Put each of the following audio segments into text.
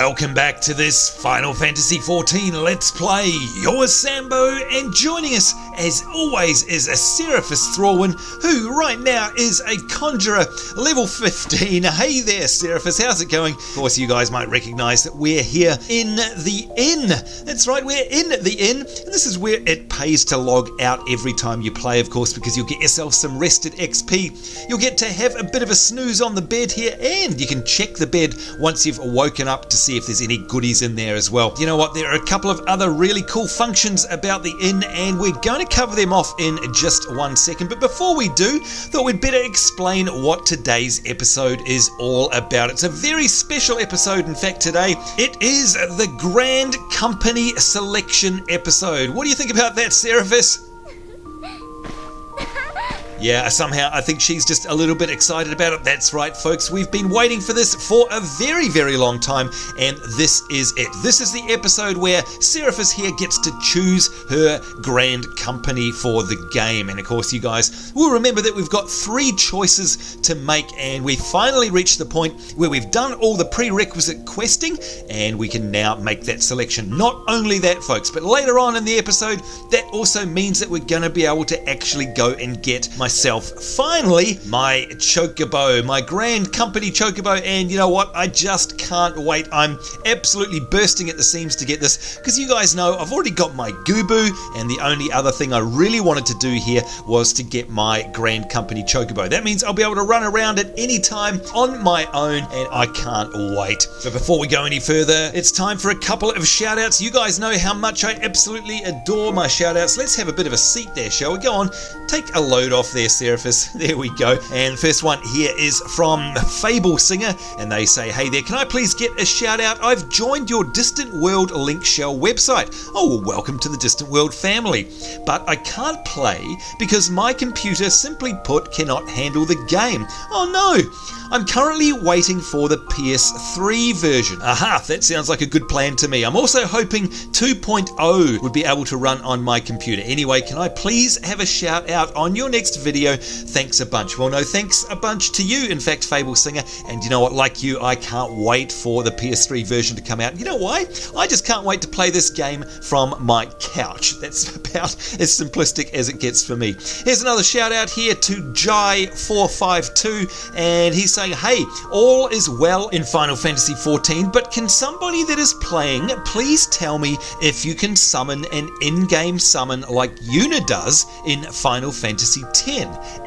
welcome back to this Final Fantasy XIV Let's Play. You're Sambo, and joining us as always is a Serpahis Thrallwyn, who right now is a Conjurer, level 15. Hey there Serpahis, how's it going? Of course you guys might recognise that we're here in the inn. That's right, we're in the inn, and this is where it pays to log out every time you play, of course, because you'll get yourself some rested XP. You'll get to have a bit of a snooze on the bed here, and you can check the bed once you've woken up to see if there's any goodies in there as well. You know what, there are a couple of other really cool functions about the inn, and we're going to cover them off in just 1 second. But before we do, thought we'd better explain what today's episode is all about. It's a very special episode, in fact, today. It is the Grand Company Selection episode. What do you think about that, Serpahis? Yeah, somehow I think she's just a little bit excited about it. That's right, folks. We've been waiting for this for a very, very long time, and this is it. This is the episode where Serpahis here gets to choose her grand company for the game. And of course, you guys will remember that we've got 3 choices to make, and we finally reached the point where we've done all the prerequisite questing, and we can now make that selection. Not only that, folks, but later on in the episode, that also means that we're going to be able to actually go and get finally my Chocobo, my grand company Chocobo. And you know what, I just can't wait. I'm absolutely bursting at the seams to get this, because you guys know I've already got my Gubu, and the only other thing I really wanted to do here was to get my grand company Chocobo. That means I'll be able to run around at any time on my own, and I can't wait. But before we go any further, it's time for a couple of shout outs. You guys know how much I absolutely adore my shout outs. Let's have a bit of a seat there, shall we? Go on, take a load off there, Serpahis. There we go. And the first one here is from Fable Singer, and they say, hey there, can I please get a shout out? I've joined your Distant World LinkShell website. Oh, well, welcome to the Distant World family. But I can't play because my computer, simply put, cannot handle the game. Oh no! I'm currently waiting for the PS3 version. Aha, that sounds like a good plan to me. I'm also hoping 2.0 would be able to run on my computer. Anyway, can I please have a shout out on your next video? Thanks a bunch. Well, no, thanks a bunch to you, in fact, Fable Singer. And you know what, like you, I can't wait for the PS3 version to come out. You know why? I just can't wait to play this game from my couch. That's about as simplistic as it gets for me. Here's another shout out here to Jai452, and he's saying, hey, all is well in Final Fantasy XIV, but can somebody that is playing please tell me if you can summon an in-game summon like Yuna does in Final Fantasy X?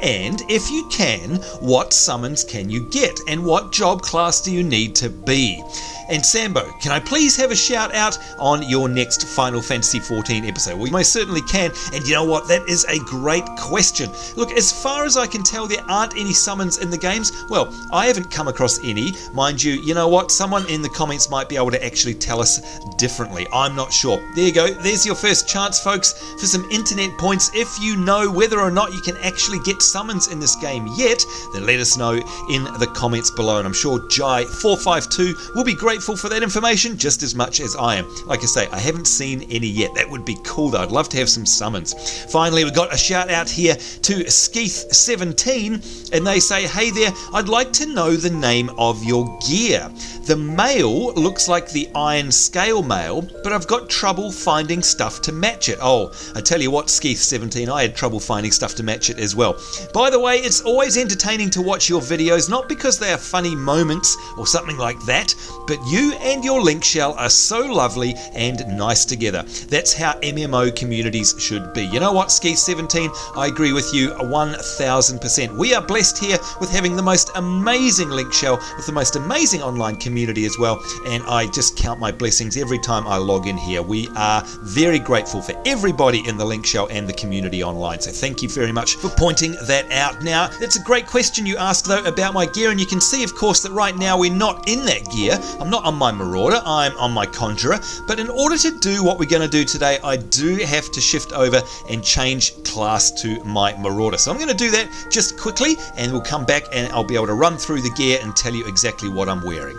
And if you can, what summons can you get? And what job class do you need to be? And Sambo, can I please have a shout out on your next Final Fantasy XIV episode? Well, you most certainly can, and you know what, that is a great question. Look, as far as I can tell, there aren't any summons in the games. Well, I haven't come across any. Mind you, you know what, someone in the comments might be able to actually tell us differently. I'm not sure. There you go, there's your first chance, folks, for some internet points. If you know whether or not you can actually get summons in this game yet, then let us know in the comments below, and I'm sure Jai452 will be grateful for that information just as much as I am. Like I say, I haven't seen any yet. That would be cool though. I'd love to have some summons. Finally, we've got a shout out here to Skeeth17, and they say, hey there, I'd like to know the name of your gear. The mail looks like the iron scale mail, but I've got trouble finding stuff to match it. Oh, I tell you what, Skeeth17, I had trouble finding stuff to match it as well. By the way, it's always entertaining to watch your videos, not because they are funny moments or something like that, but you and your LinkShell are so lovely and nice together. That's how MMO communities should be. You know what, Skeeth17, I agree with you 1000%. We are blessed here with having the most amazing LinkShell, with the most amazing online community as well, and I just count my blessings every time I log in here. We are very grateful for everybody in the LinkShell and the community online, so thank you very much for pointing that out. Now, that's a great question you asked though about my gear, and you can see of course that right now we're not in that gear. I'm not on my Marauder, I'm on my Conjurer, but in order to do what we're going to do today, I do have to shift over and change class to my Marauder. So I'm going to do that just quickly, and we'll come back and I'll be able to run through the gear and tell you exactly what I'm wearing.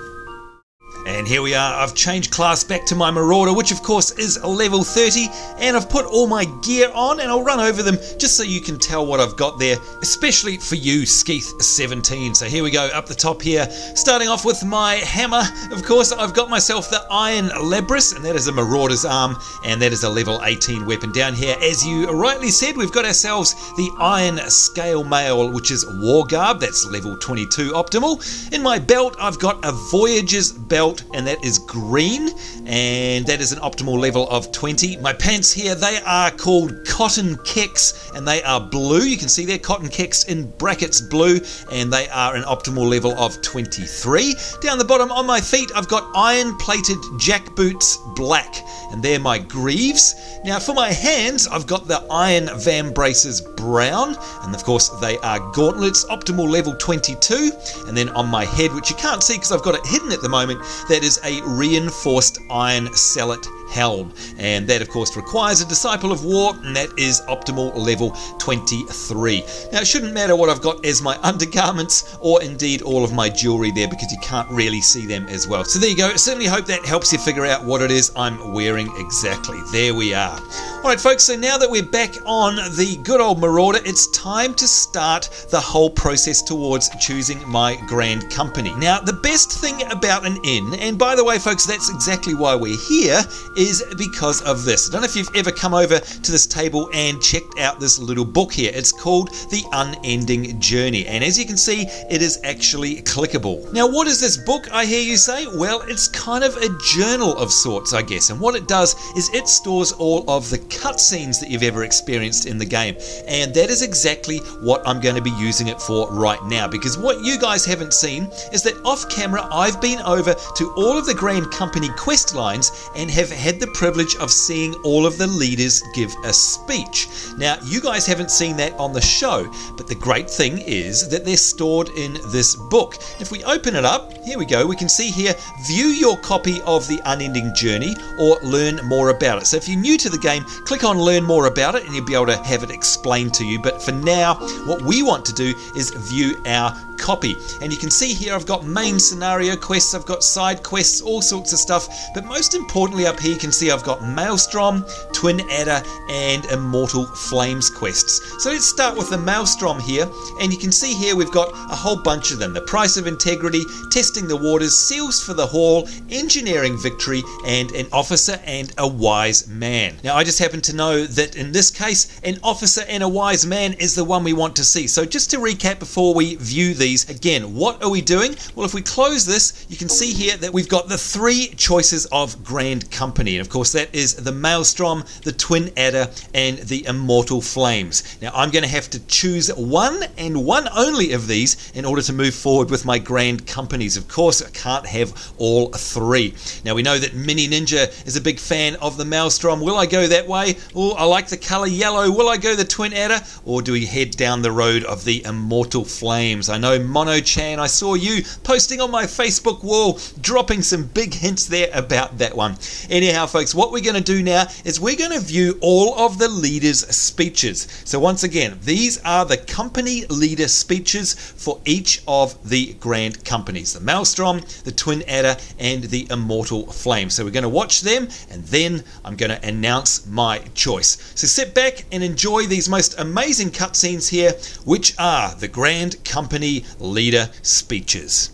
And here we are, I've changed class back to my Marauder, which of course is level 30, and I've put all my gear on, and I'll run over them just so you can tell what I've got there, especially for you, Skeeth17. So here we go, up the top here, starting off with my hammer. Of course, I've got myself the Iron Labrys, and that is a Marauder's arm, and that is a level 18 weapon. Down here, as you rightly said, we've got ourselves the Iron Scale Mail, which is War Garb, that's level 22 optimal. In my belt, I've got a Voyager's belt, and that is green, and that is an optimal level of 20. My pants here, they are called Cotton Kicks, and they are blue. You can see there, Cotton Kicks in brackets blue, and they are an optimal level of 23. Down the bottom on my feet, I've got Iron Plated Jack Boots black, and they're my greaves. Now for my hands, I've got the Iron Vambraces brown, and of course they are gauntlets, optimal level 22. And then on my head, which you can't see because I've got it hidden at the moment, that is a reinforced Iron Sellet helm, and that of course requires a Disciple of War, and that is optimal level 23. Now it shouldn't matter what I've got as my undergarments or indeed all of my jewelry there, because you can't really see them as well. So there you go. I certainly hope that helps you figure out what it is I'm wearing exactly. There we are. Alright folks, so now that we're back on the good old Marauder, it's time to start the whole process towards choosing my grand company. Now the best thing about an inn, and by the way folks, that's exactly why we're here, is because of this. I don't know if you've ever come over to this table and checked out this little book here. It's called The Unending Journey, and as you can see, it is actually clickable. Now what is this book, I hear you say? Well, it's kind of a journal of sorts, I guess, and what it does is it stores all of the cutscenes that you've ever experienced in the game, and that is exactly what I'm going to be using it for right now, because what you guys haven't seen is that off camera I've been over to all of the Grand Company quest lines and have had the privilege of seeing all of the leaders give a speech. Now you guys haven't seen that on the show, but the great thing is that they're stored in this book. If we open it up, here we go, we can see here, view your copy of The Unending Journey or learn more about it. So if you're new to the game, click on learn more about it and you'll be able to have it explained to you. But for now, what we want to do is view our copy. And you can see here I've got main scenario quests, I've got side quests, all sorts of stuff, but most importantly up here you can see I've got Maelstrom, Twin Adder and Immortal Flames quests. So let's start with the Maelstrom here, and you can see here we've got a whole bunch of them. The Price of Integrity, Testing the Waters, Seals for the Hall, Engineering Victory, and An Officer and a Wise Man. Now I just happen to know that in this case an Officer and a Wise Man is the one we want to see. So just to recap before we view these again, what are we doing? Well, if we close this, you can see here that we've got the three choices of Grand Company, and of course that is the Maelstrom, the Twin Adder and the Immortal Flames. Now I'm going to have to choose one and one only of these in order to move forward with my Grand Companies. Of course I can't have all three. Now we know that Mini Ninja is a big fan of the Maelstrom. Will I go that way? Oh, I like the colour yellow. Will I go the Twin Adder, or do we head down the road of the Immortal Flames? I know Mono-chan, I saw you posting on my Facebook wall, dropping some big hints there about that one. Anyhow folks, what we're going to do now is we're going to view all of the leaders' speeches. So once again, these are the company leader speeches for each of the Grand Companies, the Maelstrom, the Twin Adder and the Immortal Flame. So we're going to watch them and then I'm going to announce my choice. So sit back and enjoy these most amazing cutscenes here, which are the Grand Company leader speeches.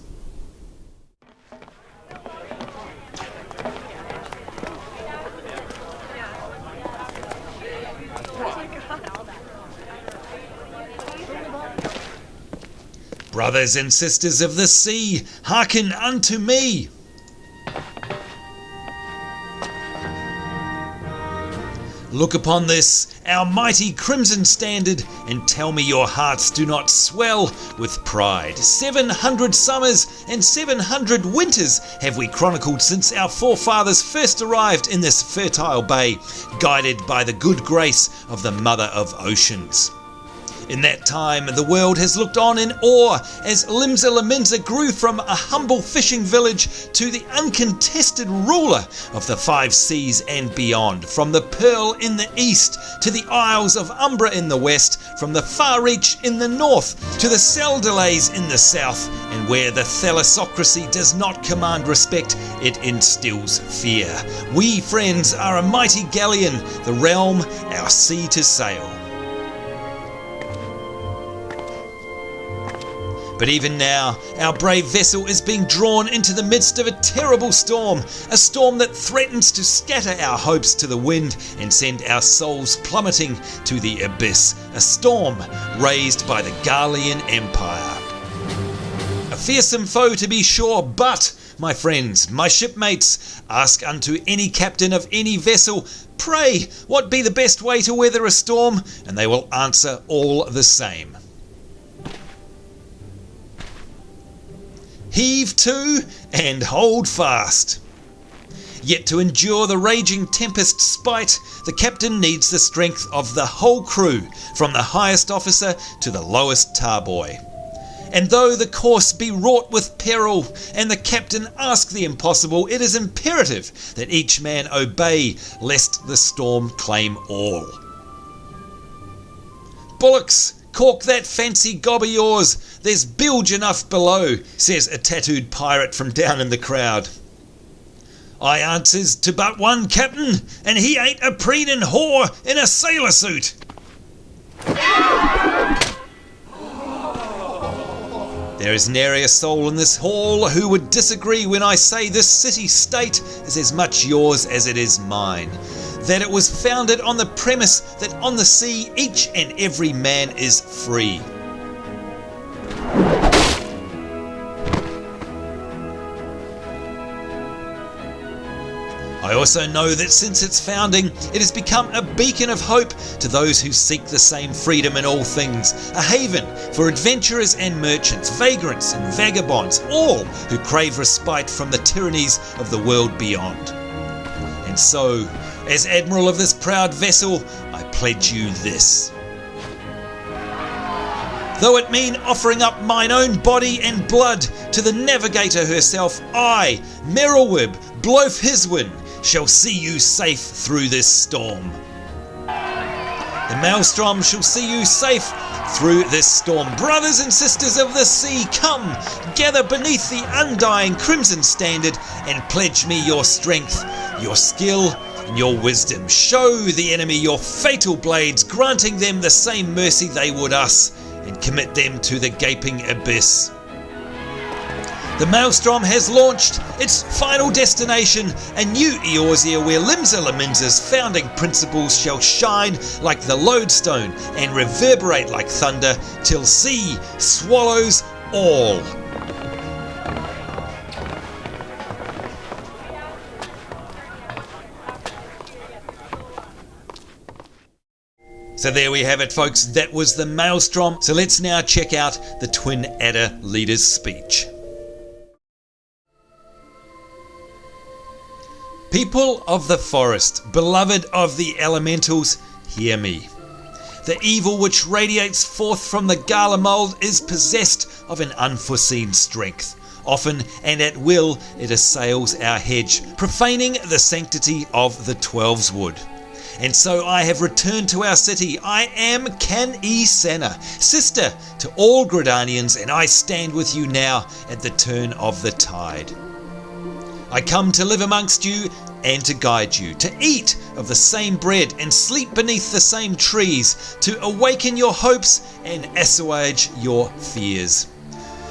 Brothers and sisters of the sea, hearken unto me. Look upon this, our mighty crimson standard, and tell me your hearts do not swell with pride. 700 summers and 700 winters have we chronicled since our forefathers first arrived in this fertile bay, guided by the good grace of the Mother of Oceans. In that time, the world has looked on in awe as Limsa grew from a humble fishing village to the uncontested ruler of the 5 seas and beyond, from the Pearl in the east to the Isles of Umbra in the west, from the Far Reach in the north to the Celdelays in the south, and where the thalassocracy does not command respect, it instills fear. We, friends, are a mighty galleon, the realm our sea to sail. But even now, our brave vessel is being drawn into the midst of a terrible storm, a storm that threatens to scatter our hopes to the wind and send our souls plummeting to the abyss, a storm raised by the Garlean Empire. A fearsome foe to be sure, but, my friends, my shipmates, ask unto any captain of any vessel, pray, what be the best way to weather a storm? And they will answer all the same. Heave to and hold fast. Yet to endure the raging tempest's spite, the captain needs the strength of the whole crew, from the highest officer to the lowest tarboy. And though the course be wrought with peril, and the captain ask the impossible, it is imperative that each man obey, lest the storm claim all. Bullocks, cork that fancy gob of yours, there's bilge enough below, says a tattooed pirate from down in the crowd. I answers to but one captain, and he ain't a preening whore in a sailor suit. There is nary a soul in this hall who would disagree when I say this city-state is as much yours as it is mine. That it was founded on the premise that on the sea each and every man is free. I also know that since its founding, it has become a beacon of hope to those who seek the same freedom in all things, a haven for adventurers and merchants, vagrants and vagabonds, all who crave respite from the tyrannies of the world beyond. And so, as admiral of this proud vessel, I pledge you this. Though it mean offering up mine own body and blood to the navigator herself, I, Merylwib, Bloaf Hiswin, shall see you safe through this storm. The Maelstrom shall see you safe through this storm. Brothers and sisters of the sea, come, gather beneath the undying crimson standard and pledge me your strength, your skill, and your wisdom. Show the enemy your fatal blades, granting them the same mercy they would us, and commit them to the gaping abyss. The Maelstrom has launched its final destination, a new Eorzea where Limsa's founding principles shall shine like the lodestone and reverberate like thunder till sea swallows all. So there we have it, folks. That was the Maelstrom. So let's now check out the Twin Adder leader's speech. People of the forest, beloved of the elementals, hear me. The evil which radiates forth from the Garlemald is possessed of an unforeseen strength. Often and at will it assails our hedge, profaning the sanctity of the Twelves Wood. And so I have returned to our city. I am Can-e Senna, sister to all Gridanians, and I stand with you now at the turn of the tide. I come to live amongst you and to guide you, to eat of the same bread and sleep beneath the same trees, to awaken your hopes and assuage your fears.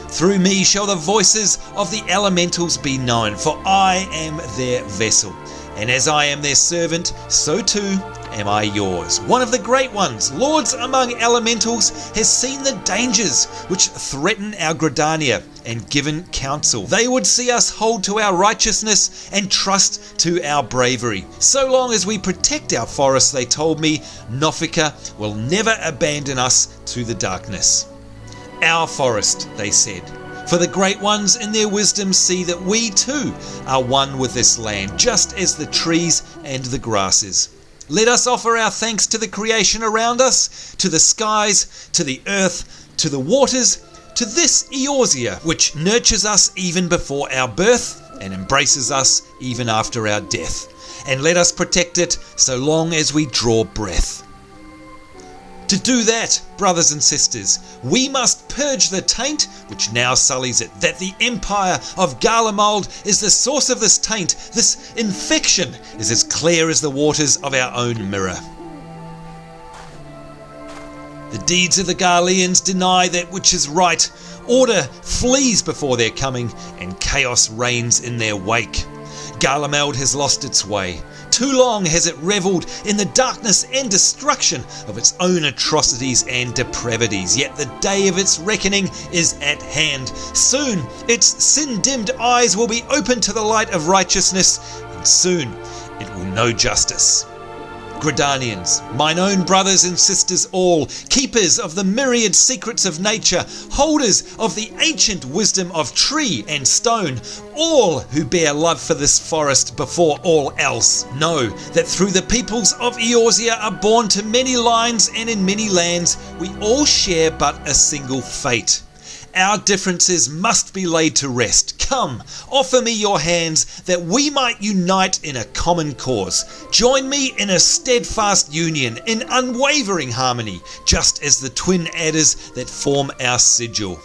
Through me shall the voices of the elementals be known, for I am their vessel. And as I am their servant, so too am I yours. One of the great ones, lords among elementals, has seen the dangers which threaten our Gridania and given counsel. They would see us hold to our righteousness and trust to our bravery. So long as we protect our forests, they told me, Nofika will never abandon us to the darkness. Our forest, they said. For the great ones in their wisdom see that we too are one with this land, just as the trees and the grasses. Let us offer our thanks to the creation around us, to the skies, to the earth, to the waters, to this Eorzean, which nurtures us even before our birth and embraces us even after our death. And let us protect it so long as we draw breath. To do that, brothers and sisters, we must purge the taint which now sullies it, that the empire of Garlemald is the source of this taint. This infection is as clear as the waters of our own mirror. The deeds of the Garleans deny that which is right. Order flees before their coming, and chaos reigns in their wake. Garlemald has lost its way. Too long has it revelled in the darkness and destruction of its own atrocities and depravities, yet the day of its reckoning is at hand. Soon its sin-dimmed eyes will be opened to the light of righteousness, and soon it will know justice. Gridanians, mine own brothers and sisters all, keepers of the myriad secrets of nature, holders of the ancient wisdom of tree and stone, all who bear love for this forest before all else, know that through the peoples of Eorzean are born to many lines and in many lands, we all share but a single fate. Our differences must be laid to rest. Come, offer me your hands that we might unite in a common cause. Join me in a steadfast union, in unwavering harmony, just as the twin adders that form our sigil.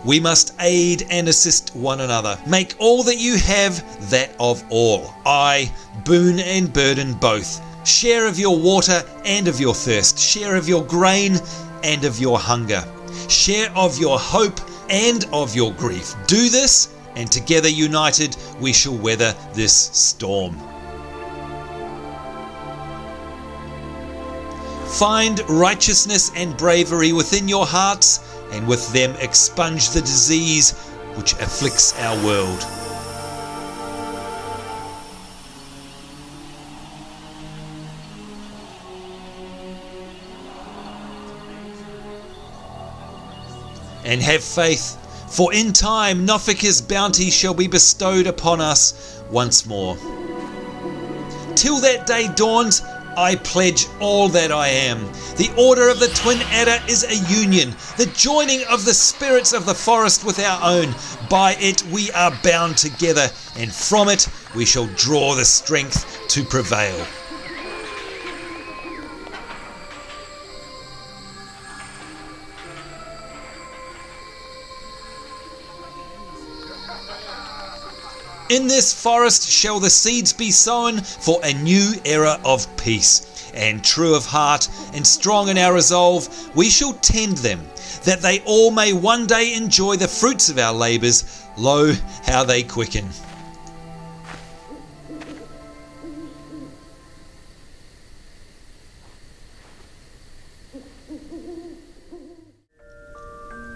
We must aid and assist one another. Make all that you have that of all. I, boon and burden both. Share of your water and of your thirst. Share of your grain and of your hunger. Share of your hope and of your grief. Do this, and together united we shall weather this storm. Find righteousness and bravery within your hearts, and with them expunge the disease which afflicts our world. And have faith, for in time Nofika's bounty shall be bestowed upon us once more. Till that day dawns, I pledge all that I am. The order of the Twin Adder is a union, the joining of the spirits of the forest with our own. By it we are bound together, and from it we shall draw the strength to prevail. In this forest shall the seeds be sown for a new era of peace. And true of heart and strong in our resolve, we shall tend them, that they all may one day enjoy the fruits of our labours. Lo, how they quicken.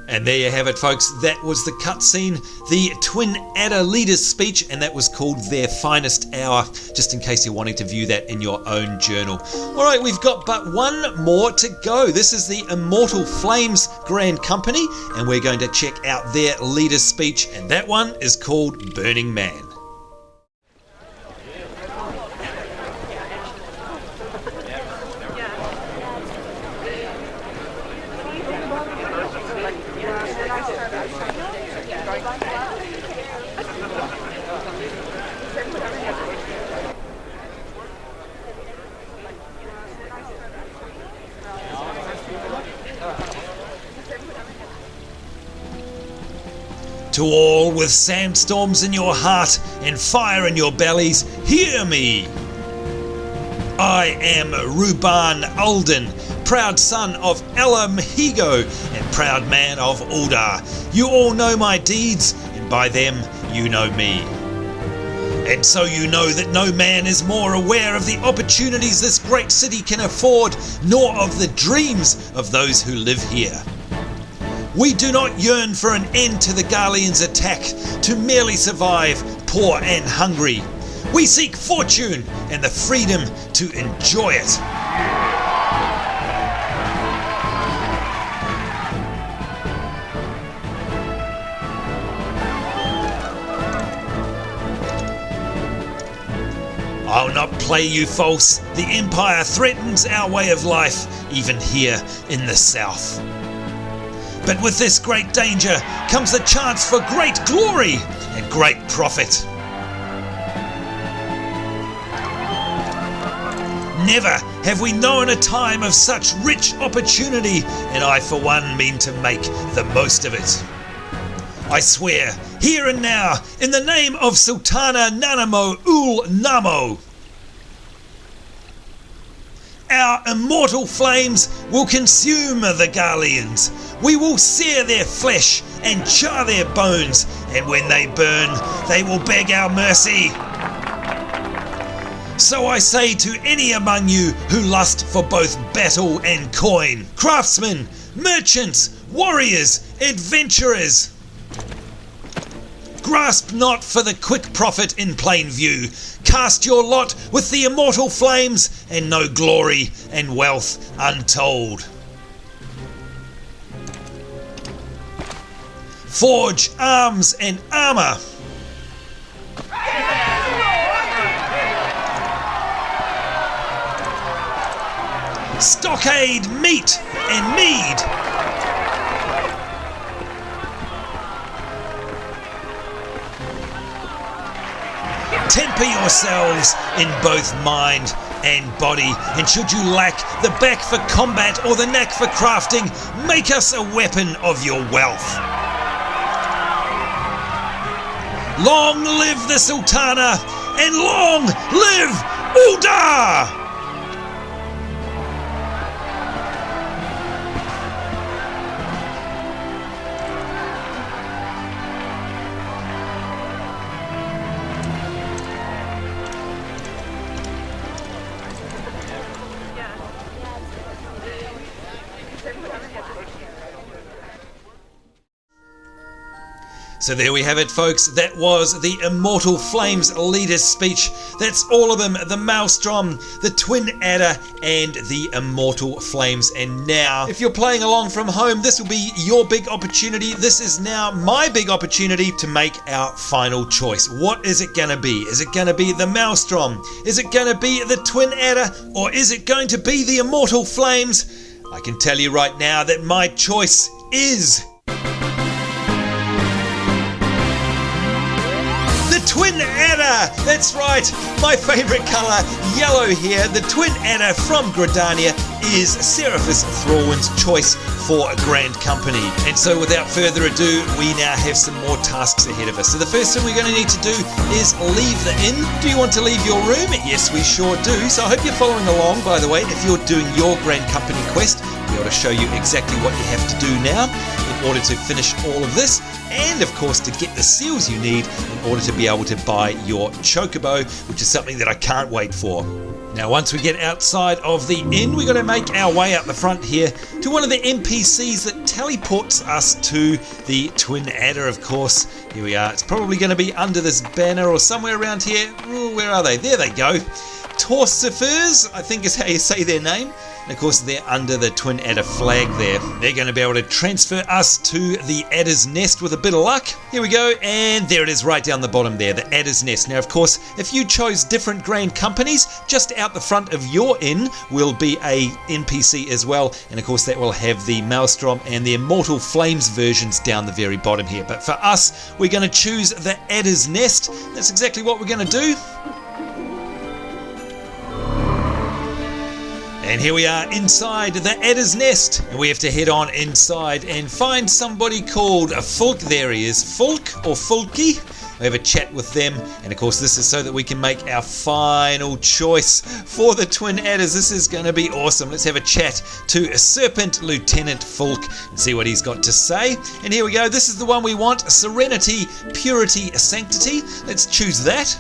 And there you have it, folks. That was the cutscene, the Twin Adder Leader's speech, and that was called Their Finest Hour, just in case you're wanting to view that in your own journal. Alright, we've got but one more to go. This is the Immortal Flames Grand Company, and we're going to check out their leader's speech, and that one is called Burning Man. To all with sandstorms in your heart and fire in your bellies, hear me! I am Ruban Ul'dah, proud son of Ella Mhigo and proud man of Ul'dah. You all know my deeds, and by them you know me. And so you know that no man is more aware of the opportunities this great city can afford, nor of the dreams of those who live here. We do not yearn for an end to the Garleans' attack, to merely survive, poor and hungry. We seek fortune and the freedom to enjoy it. I'll not play you false. The Empire threatens our way of life, even here in the south. But with this great danger comes the chance for great glory and great profit. Never have we known a time of such rich opportunity, and I for one mean to make the most of it. I swear, here and now, in the name of Sultana Nanamo Ul'Namo, our immortal flames will consume the Garleans. We will sear their flesh and char their bones, and when they burn, they will beg our mercy. So I say to any among you who lust for both battle and coin, craftsmen, merchants, warriors, adventurers, grasp not for the quick profit in plain view. Cast your lot with the immortal flames, and know glory and wealth untold. Forge arms and armour. Stockade meat and mead. Temper yourselves in both mind and body, and should you lack the back for combat or the knack for crafting, make us a weapon of your wealth. Long live the Sultana, and long live Ul'dah! So there we have it, folks. That was the Immortal Flames leader's speech. That's all of them: the Maelstrom, the Twin Adder, and the Immortal Flames. And now, if you're playing along from home, this will be your big opportunity. This is now my big opportunity to make our final choice. What is it going to be? Is it going to be the Maelstrom? Is it going to be the Twin Adder? Or is it going to be the Immortal Flames? I can tell you right now that my choice is Twin Adder! That's right, my favourite colour, yellow here. The Twin Adder from Gridania is Serpahis Thrallwyn's choice for a Grand Company. And so without further ado, we now have some more tasks ahead of us. So the first thing we're going to need to do is leave the inn. Do you want to leave your room? Yes, we sure do. So I hope you're following along, by the way. If you're doing your Grand Company quest, I'll be able to show you exactly what you have to do now in order to finish all of this, and of course to get the seals you need in order to be able to buy your Chocobo, which is something that I can't wait for. Now once we get outside of the inn, we're going to make our way up the front here to one of the NPCs that teleports us to the Twin Adder, of course. Here we are. It's probably going to be under this banner or somewhere around here. Ooh, where are they? There they go. Torsifers, I think is how you say their name. And of course they're under the Twin Adder flag there. They're going to be able to transfer us to the Adder's Nest with a bit of luck. Here we go, and there it is right down the bottom there, the Adder's Nest. Now of course, if you chose different Grand Companies, just out the front of your inn will be a NPC as well. And of course that will have the Maelstrom and the Immortal Flames versions down the very bottom here. But for us, we're going to choose the Adder's Nest. That's exactly what we're going to do. And here we are inside the Adder's Nest, and we have to head on inside and find somebody called Fulk. There he is, Fulk or Fulky. We have a chat with them, and of course this is so that we can make our final choice for the Twin Adders. This is going to be awesome. Let's have a chat to Serpent Lieutenant Fulk and see what he's got to say. And here we go, this is the one we want: Serenity, Purity, Sanctity. Let's choose that.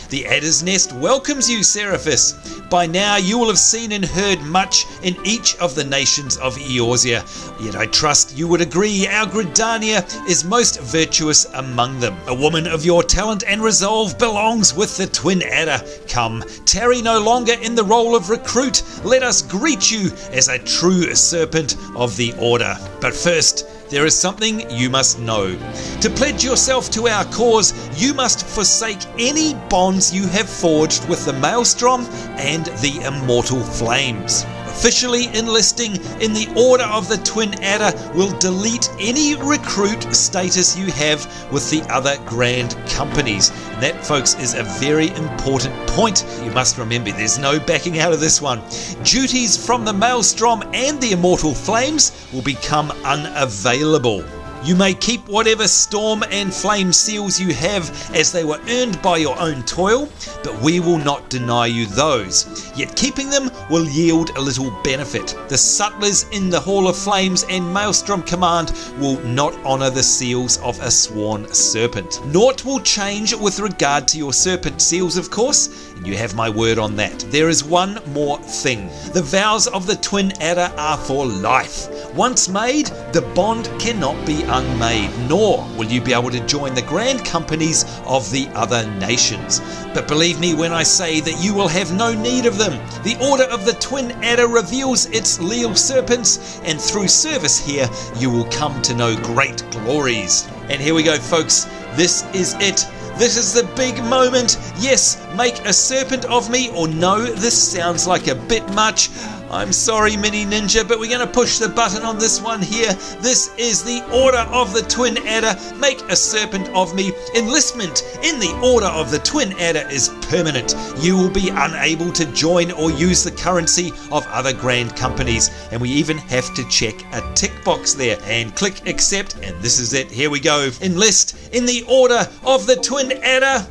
The Adder's Nest welcomes you, Serpahis. By now you will have seen and heard much in each of the nations of Eorzea, yet I trust you would agree our Gridania is most virtuous among them. A woman of your talent and resolve belongs with the Twin Adder. Come, tarry no longer in the role of recruit. Let us greet you as a true serpent of the Order. But first, there is something you must know. To pledge yourself to our cause, you must forsake any bonds you have forged with the Maelstrom and the Immortal Flames. Officially enlisting in the Order of the Twin Adder will delete any recruit status you have with the other grand companies. And that, folks, is a very important point. You must remember there's no backing out of this one. Duties from the Maelstrom and the Immortal Flames will become unavailable. You may keep whatever storm and flame seals you have, as they were earned by your own toil, but we will not deny you those. Yet keeping them will yield a little benefit. The sutlers in the Hall of Flames and Maelstrom Command will not honour the seals of a sworn serpent. Naught will change with regard to your serpent seals, of course, and you have my word on that. There is one more thing. The vows of the Twin Adder are for life. Once made, the bond cannot be unmade, nor will you be able to join the grand companies of the other nations. But believe me when I say that you will have no need of them. The Order of the Twin Adder reveals its leal serpents, and through service here you will come to know great glories. And here we go, folks. This is it. This is the big moment. Yes, make a serpent of me, or no, this sounds like a bit much. I'm sorry, Mini Ninja, but we're going to push the button on this one here. This is the Order of the Twin Adder. Make a serpent of me. Enlistment in the Order of the Twin Adder is permanent. You will be unable to join or use the currency of other grand companies. And we even have to check a tick box there and click accept. And this is it. Here we go. Enlist in the Order of the Twin Adder.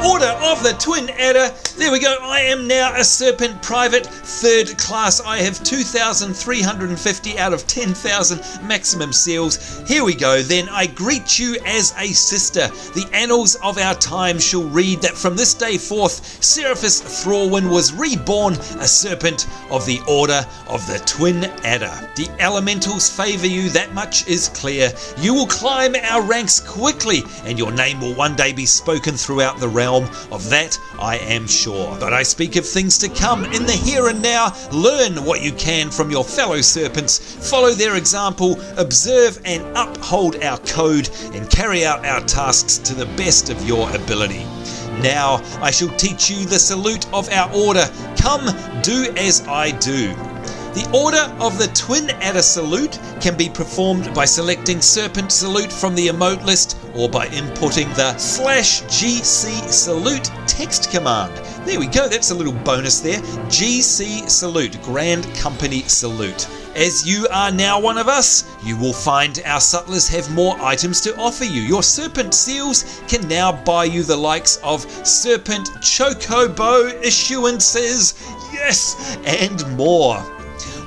Order of the Twin Adder. There we go. I am now a Serpent Private, 3rd class. I have 2,350 out of 10,000 maximum seals. Here we go then. I greet you as a sister. The annals of our time shall read that from this day forth, Serpahis Thrallwyn was reborn a serpent of the Order of the Twin Adder. The elementals favour you, that much is clear. You will climb our ranks quickly, and your name will one day be spoken throughout the realm. Of that I am sure. But I speak of things to come. In the here and now, learn what you can from your fellow serpents, follow their example, observe and uphold our code, and carry out our tasks to the best of your ability. Now I shall teach you the salute of our order. Come, do as I do. The Order of the Twin Adder salute can be performed by selecting Serpent Salute from the emote list, or by inputting the /GC Salute text command. There we go, that's a little bonus there. GC Salute, Grand Company Salute. As you are now one of us, you will find our sutlers have more items to offer you. Your Serpent Seals can now buy you the likes of Serpent Chocobo issuances, yes, and more.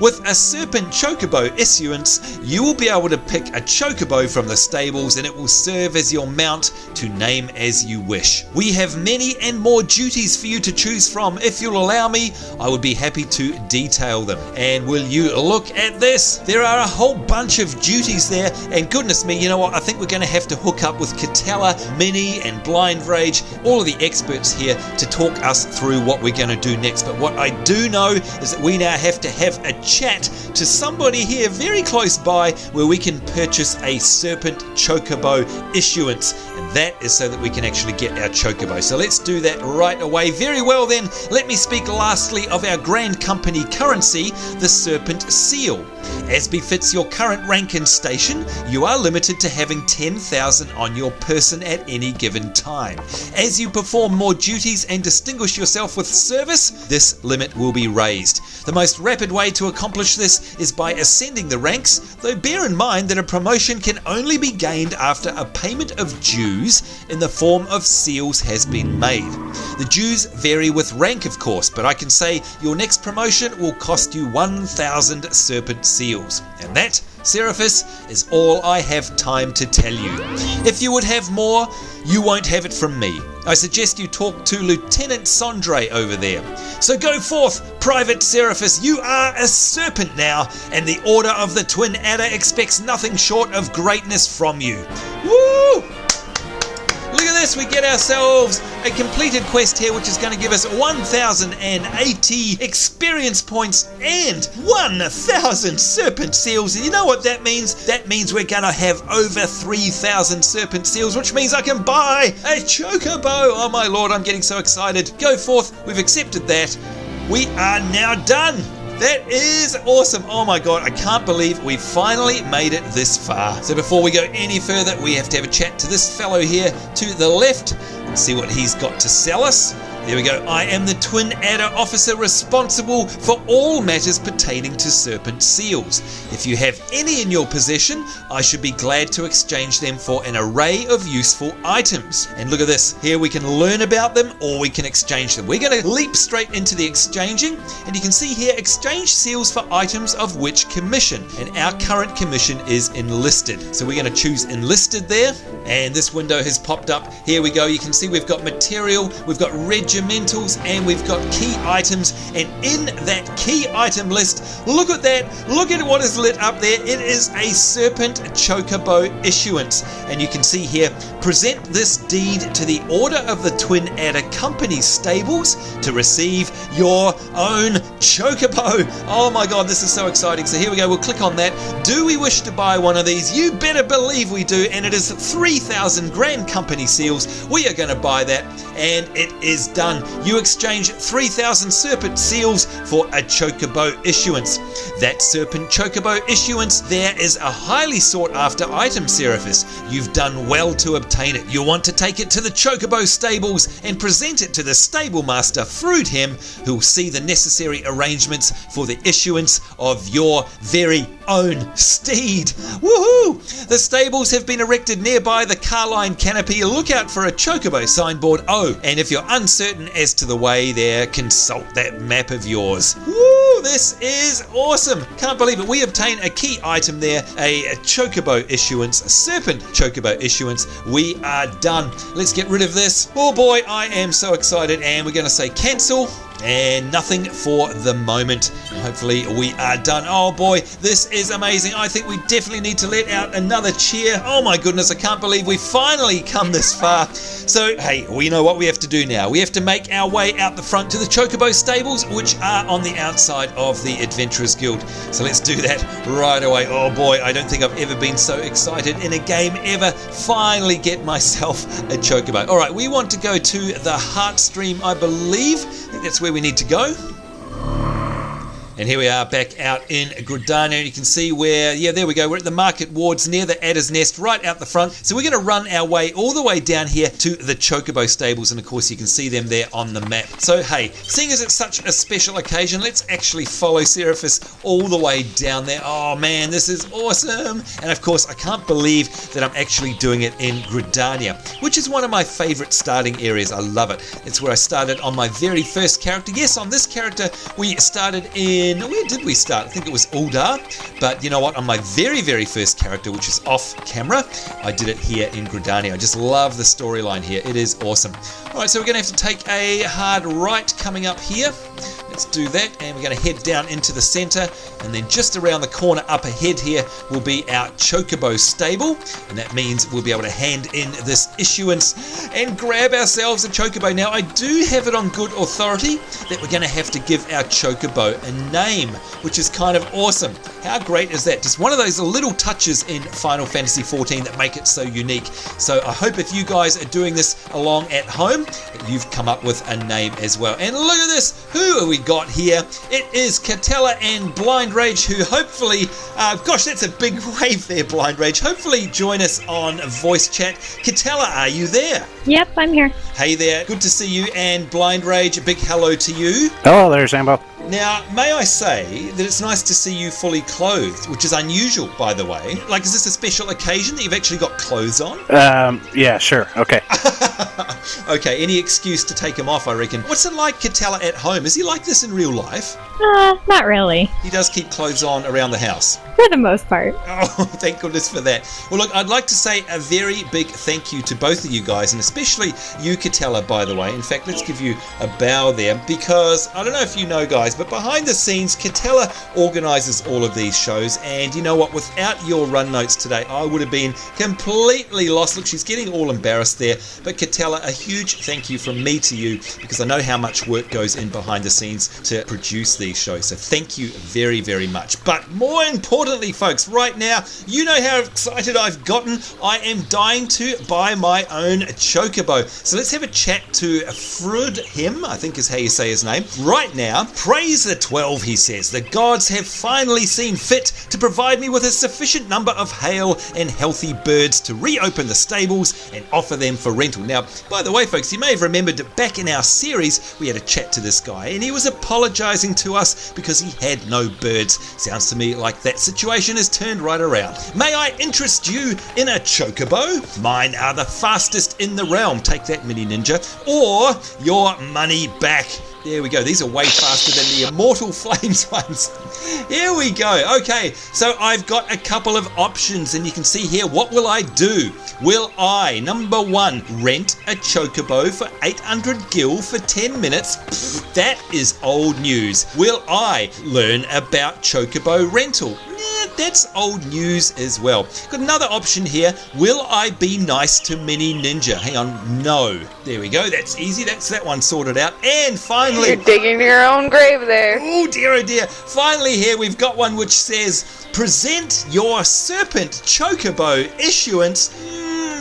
With a Serpent Chocobo issuance, you will be able to pick a Chocobo from the stables, and it will serve as your mount to name as you wish. We have many and more duties for you to choose from. If you'll allow me, I would be happy to detail them. And will you look at this? There are a whole bunch of duties there, and goodness me, you know what? I think we're going to have to hook up with Catella, Mini, and Blind Rage, all of the experts here, to talk us through what we're going to do next. But what I do know is that we now have to have a chat to somebody here very close by where we can purchase a Serpent Chocobo issuance, and that is so that we can actually get our Chocobo. So let's do that right away. Very well then, let me speak lastly of our Grand Company currency, the Serpent Seal. As befits your current rank and station, you are limited to having 10,000 on your person at any given time. As you perform more duties and distinguish yourself with service, this limit will be raised. The most rapid way to accomplish this is by ascending the ranks, though bear in mind that a promotion can only be gained after a payment of dues in the form of seals has been made. The dues vary with rank, of course, but I can say your next promotion will cost you 1,000 Serpent Seals. And that, Serapis, is all I have time to tell you. If you would have more, you won't have it from me. I suggest you talk to Lieutenant Sondre over there. So go forth, Private Serapis, you are a serpent now, and the Order of the Twin Adder expects nothing short of greatness from you. Woo! Look at this, we get ourselves a completed quest here, which is going to give us 1,080 experience points and 1,000 serpent seals. And you know what that means? That means we're going to have over 3,000 serpent seals, which means I can buy a chocobo. Oh my lord, I'm getting so excited. Go forth, we've accepted that. We are now done. That is awesome. Oh my god, I can't believe we finally made it this far. So before we go any further, we have to have a chat to this fellow here to the left and see what he's got to sell us. There we go. I am the Twin Adder Officer responsible for all matters pertaining to serpent seals. If you have any in your possession, I should be glad to exchange them for an array of useful items. And look at this. Here we can learn about them or we can exchange them. We're going to leap straight into the exchanging, and you can see here, exchange seals for items of which commission. And our current commission is enlisted. So we're going to choose enlisted there, and this window has popped up. Here we go. You can see we've got material, we've got regimentals, and we've got key items. And in that key item list, look at that, look at what is lit up there. It is a serpent chocobo issuance, and you can see here, present this deed to the Order of the Twin Adder Company stables to receive your own chocobo. Oh my god, this is so exciting. So here we go, we'll click on that. Do we wish to buy one of these? You better believe we do, and it is 3,000 Grand Company seals. We are going to buy that, and it is done. You exchange 3,000 serpent seals for a chocobo issuance. That serpent chocobo issuance there is a highly sought after item, Serapis. You've done well to obtain it. You'll want to take it to the chocobo stables and present it to the stable master Fruidhem, who will see the necessary arrangements for the issuance of your very own steed. Woohoo! The stables have been erected nearby the Carline Canopy. Look out for a chocobo signboard. Oh, and if you're uncertain as to the way there, consult that map of yours. Woo! This is awesome. Can't believe it. We obtain a key item there, a chocobo issuance, a serpent chocobo issuance. We are done. Let's get rid of this. Oh boy, I am so excited, and we're going to say cancel. And nothing for the moment. And hopefully we are done. Oh boy, this is amazing. I think we definitely need to let out another cheer. Oh my goodness, I can't believe we finally come this far. So hey, we know what we have to do now. We have to make our way out the front to the Chocobo stables, which are on the outside of the Adventurers Guild. So let's do that right away. Oh boy, I don't think I've ever been so excited in a game ever. Finally get myself a Chocobo. Alright, we want to go to the Heartstream, I believe. I think that's where we need to go. And here we are back out in Gridania, and you can see where, yeah, there we go. We're at the market wards near the Adder's Nest, right out the front. So we're going to run our way all the way down here to the Chocobo stables, and of course you can see them there on the map. So hey, seeing as it's such a special occasion, let's actually follow Serapis all the way down there. Oh man, this is awesome. And of course, I can't believe that I'm actually doing it in Gridania, which is one of my favorite starting areas. I love it. It's where I started on my very first character. Yes, on this character, we started in, where did we start? I think it was Ul'dah, but you know what? On my very, very first character, which is off camera, I did it here in Gridania. I just love the storyline here. It is awesome. All right, so we're going to have to take a hard right coming up here. Let's do that, and we're going to head down into the center, and then just around the corner up ahead here will be our Chocobo stable, and that means we'll be able to hand in this issuance and grab ourselves a Chocobo. Now, I do have it on good authority that we're going to have to give our Chocobo a name, which is kind of awesome. How great is that? Just one of those little touches in Final Fantasy XIV that make it so unique. So I hope if you guys are doing this along at home, you've come up with a name as well. And look at this. Who are we got here? It is Catella and Blind Rage, who hopefully, gosh, that's a big wave there, Blind Rage. Hopefully join us on voice chat. Catella, are you there? Yep, I'm here. Hey there, good to see you. And Blind Rage, a big hello to you. Hello there, Sambo. Now, may I say that it's nice to see you fully clothed, which is unusual, by the way. Like, is this a special occasion that you've actually got clothes on? Yeah, sure, okay. Okay, any excuse to take him off, I reckon. What's it like, Catella, at home? Is he like this in real life? Not really. He does keep clothes on around the house. For the most part. Oh, thank goodness for that. Well, look, I'd like to say a very big thank you to both of you guys, and especially you, Catella, by the way. In fact, let's give you a bow there, because I don't know if you know, guys, guys, but behind the scenes, Catella organises all of these shows, and you know what, without your run notes today, I would have been completely lost. Look, she's getting all embarrassed there, but Catella, a huge thank you from me to you, because I know how much work goes in behind the scenes to produce these shows, so thank you very, very much. But more importantly, folks, right now, you know how excited I've gotten. I am dying to buy my own Chocobo. So let's have a chat to Frudhim, I think is how you say his name. Right now, praise the 12, he says. The gods have finally seen fit to provide me with a sufficient number of hale and healthy birds to reopen the stables and offer them for rental. Now, by the way, folks, you may have remembered that back in our series, we had a chat to this guy, and he was apologising to us because he had no birds. Sounds to me like that situation has turned right around. May I interest you in a Chocobo? Mine are the fastest in the realm. Take that, Mini Ninja. Or your money back. There we go. These are way faster than the Immortal Flames ones. Here we go. Okay, so I've got a couple of options, and you can see here, what will I do? Will I, number one, rent a Chocobo for 800 gil for 10 minutes? Pfft, that is old news. Will I learn about Chocobo rental? That's old news as well. Got another option here. Will I be nice to Mini Ninja? Hang on, no. There we go. That's easy. That's that one sorted out. And finally, you're digging your own grave there. Oh dear. Finally here we've got one which says, present your serpent Chocobo issuance.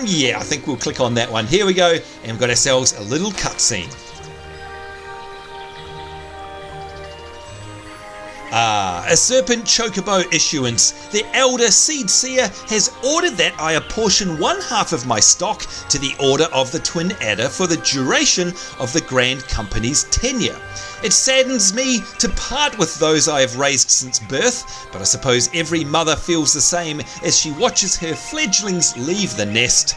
Yeah, I think we'll click on that one. Here we go. And we've got ourselves a little cutscene. A serpent Chocobo issuance. The elder Seed Seer has ordered that I apportion one half of my stock to the Order of the Twin Adder for the duration of the Grand Company's tenure. It saddens me to part with those I have raised since birth, but I suppose every mother feels the same as she watches her fledglings leave the nest.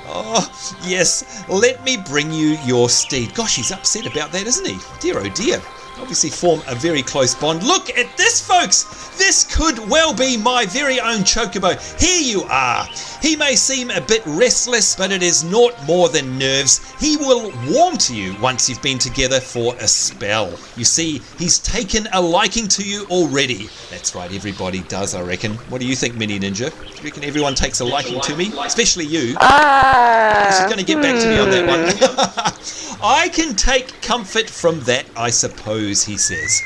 Oh, yes, let me bring you your steed. Gosh, he's upset about that, isn't he? Dear, oh dear. Obviously form a very close bond. Look at this, folks. This could well be my very own Chocobo. Here you are. He may seem a bit restless, but it is naught more than nerves. He will warm to you once you've been together for a spell. You see, he's taken a liking to you already. That's right, everybody does, I reckon. What do you think, Mini Ninja? Do you reckon everyone takes a liking to me? Especially you. She's going to get back to me on that one. I can take comfort from that, I suppose, he says.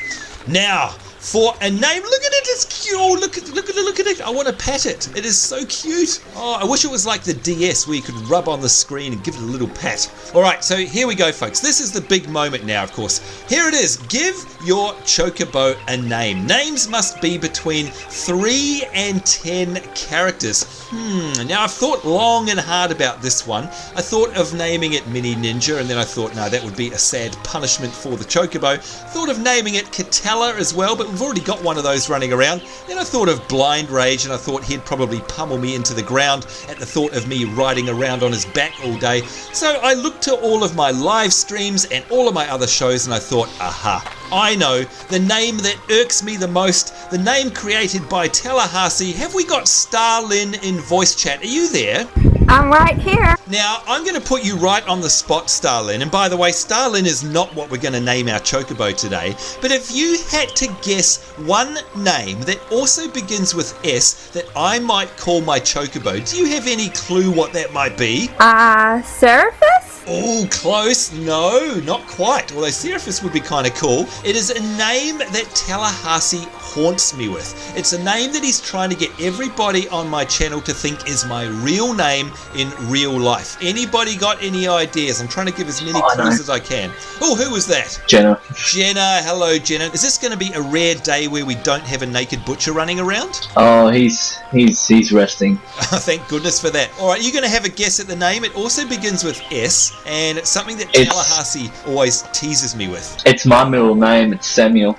Now, for a name, look at it, it's cute. Oh, look at it. I want to pat it. It is so cute. Oh, I wish it was like the DS where you could rub on the screen and give it a little pat. All right, so here we go, folks. This is the big moment now, of course. Here it is. Give your Chocobo a name. Names must be between 3 and 10 characters. Now I've thought long and hard about this one. I thought of naming it Mini Ninja, and then I thought, no, that would be a sad punishment for the Chocobo. Thought of naming it Catella as well, but we've already got one of those running around. Then I thought of Blind Rage, and I thought he'd probably pummel me into the ground at the thought of me riding around on his back all day. So I looked to all of my live streams and all of my other shows, and I thought, aha, I know, the name that irks me the most, the name created by Tallahassee. Have we got Starlyn in voice chat? Are you there? I'm right here. Now, I'm going to put you right on the spot, Starlyn. And by the way, Starlyn is not what we're going to name our Chocobo today. But if you had to guess one name that also begins with S that I might call my Chocobo, do you have any clue what that might be? Serapis? Oh, close. No, not quite. Although Serapis would be kind of cool. It is a name that Tallahassee haunts me with. It's a name that he's trying to get everybody on my channel to think is my real name in real life. Anybody got any ideas? I'm trying to give as many clues as I can. Oh, who was that? Jenna. Jenna. Hello, Jenna. Is this going to be a rare day where we don't have a naked butcher running around? Oh, he's resting. Thank goodness for that. All right, you're going to have a guess at the name. It also begins with S, and it's something that Tallahassee always teases me with. It's my middle name. It's Samuel.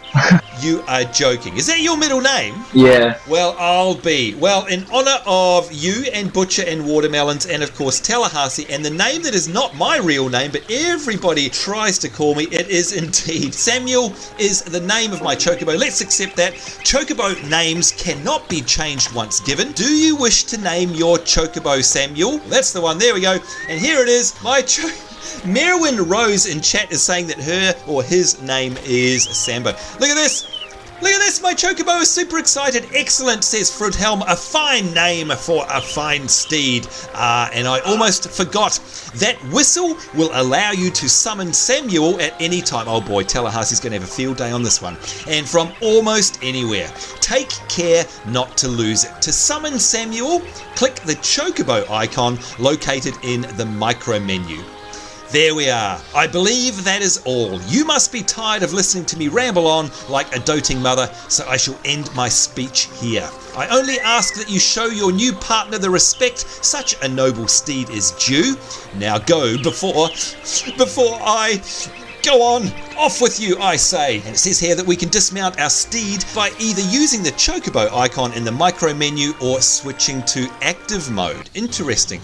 You are joking. Is that your middle name? Yeah. Well, I'll be. Well, in honour of you and Butcher and Watermelons and, of course, Tallahassee, and the name that is not my real name, but everybody tries to call me, it is indeed Samuel is the name of my Chocobo. Let's accept that. Chocobo names cannot be changed once given. Do you wish to name your Chocobo Samuel? That's the one. There we go. And here it is. My Merwin Rose in chat is saying that her or his name is Sambo. Look at this. Look at this, my Chocobo is super excited. Excellent, says Frudhelm. A fine name for a fine steed. And I almost forgot. That whistle will allow you to summon Samuel at any time. Oh boy, Tallahassee's going to have a field day on this one. And from almost anywhere. Take care not to lose it. To summon Samuel, click the Chocobo icon located in the micro menu. There we are. I believe that is all. You must be tired of listening to me ramble on like a doting mother, so I shall end my speech here. I only ask that you show your new partner the respect such a noble steed is due. Now go before I go on. Off with you, I say. And it says here that we can dismount our steed by either using the Chocobo icon in the micro menu or switching to active mode. Interesting.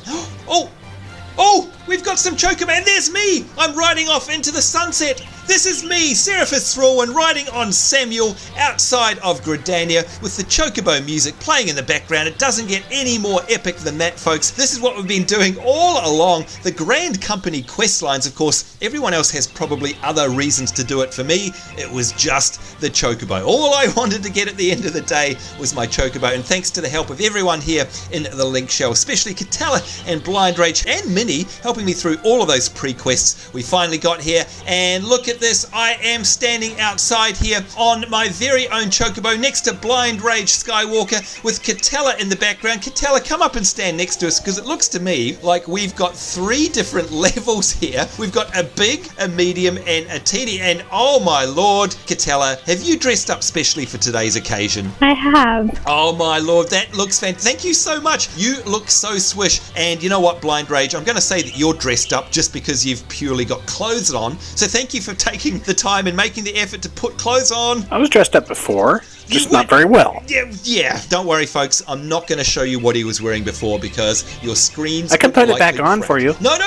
Oh, we've got some Chocobo, and there's me! I'm riding off into the sunset. This is me, Serpahis Thrallwyn, riding on Samuel outside of Gridania with the Chocobo music playing in the background. It doesn't get any more epic than that, folks. This is what we've been doing all along. The Grand Company quest lines, of course, everyone else has probably other reasons to do it. For me, it was just the Chocobo. All I wanted to get at the end of the day was my Chocobo, and thanks to the help of everyone here in the Link Shell, especially Katella and Blind Rage and Minnie, helping me through all of those pre-quests, we finally got here. And look at this, I am standing outside here on my very own Chocobo next to Blind Rage Skywalker with Katella in the background. Katella, come up and stand next to us, because it looks to me like we've got 3 different levels here. We've got a big, a medium, and a teeny. And oh my lord, Katella, have you dressed up specially for today's occasion? I have. Oh my lord, that looks fantastic. Thank you so much. You look so swish. And you know what, Blind Rage, I'm going to say that you're dressed up just because you've purely got clothes on. So thank you for taking the time and making the effort to put clothes on. I was dressed up before, just not very well. Yeah, don't worry, folks. I'm not going to show you what he was wearing before because your screen's I can put it back on for you. No,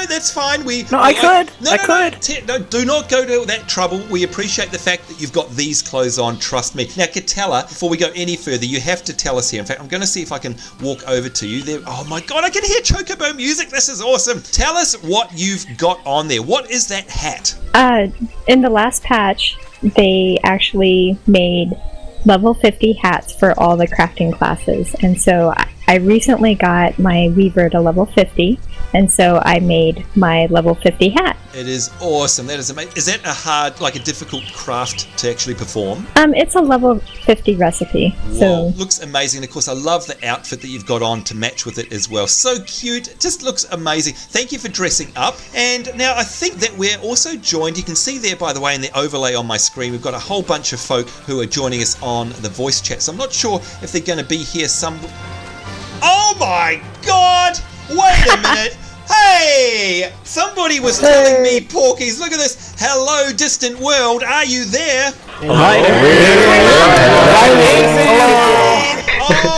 that's fine. I could. No, do not go to that trouble. We appreciate the fact that you've got these clothes on, trust me. Now, Katella, before we go any further, you have to tell us here. In fact, I'm going to see if I can walk over to you there. Oh my god, I can hear Chocobo music. This is awesome. Tell us what you've got on there. What is that hat? In the last patch, they actually made level 50 hats for all the crafting classes, and so I recently got my Weaver to level 50, and so I made my level 50 hat. It is awesome. That is amazing. Is that a hard, like a difficult craft to actually perform? It's a level 50 recipe. Whoa, So looks amazing. And of course, I love the outfit that you've got on to match with it as well. So cute. It just looks amazing. Thank you for dressing up. And now I think that we're also joined. You can see there, by the way, in the overlay on my screen, we've got a whole bunch of folk who are joining us on the voice chat. So I'm not sure if they're going to be here some... Oh my god! Wait a minute! Hey! Somebody was telling me, Porkies, look at this. Hello, Distant World. Are you there?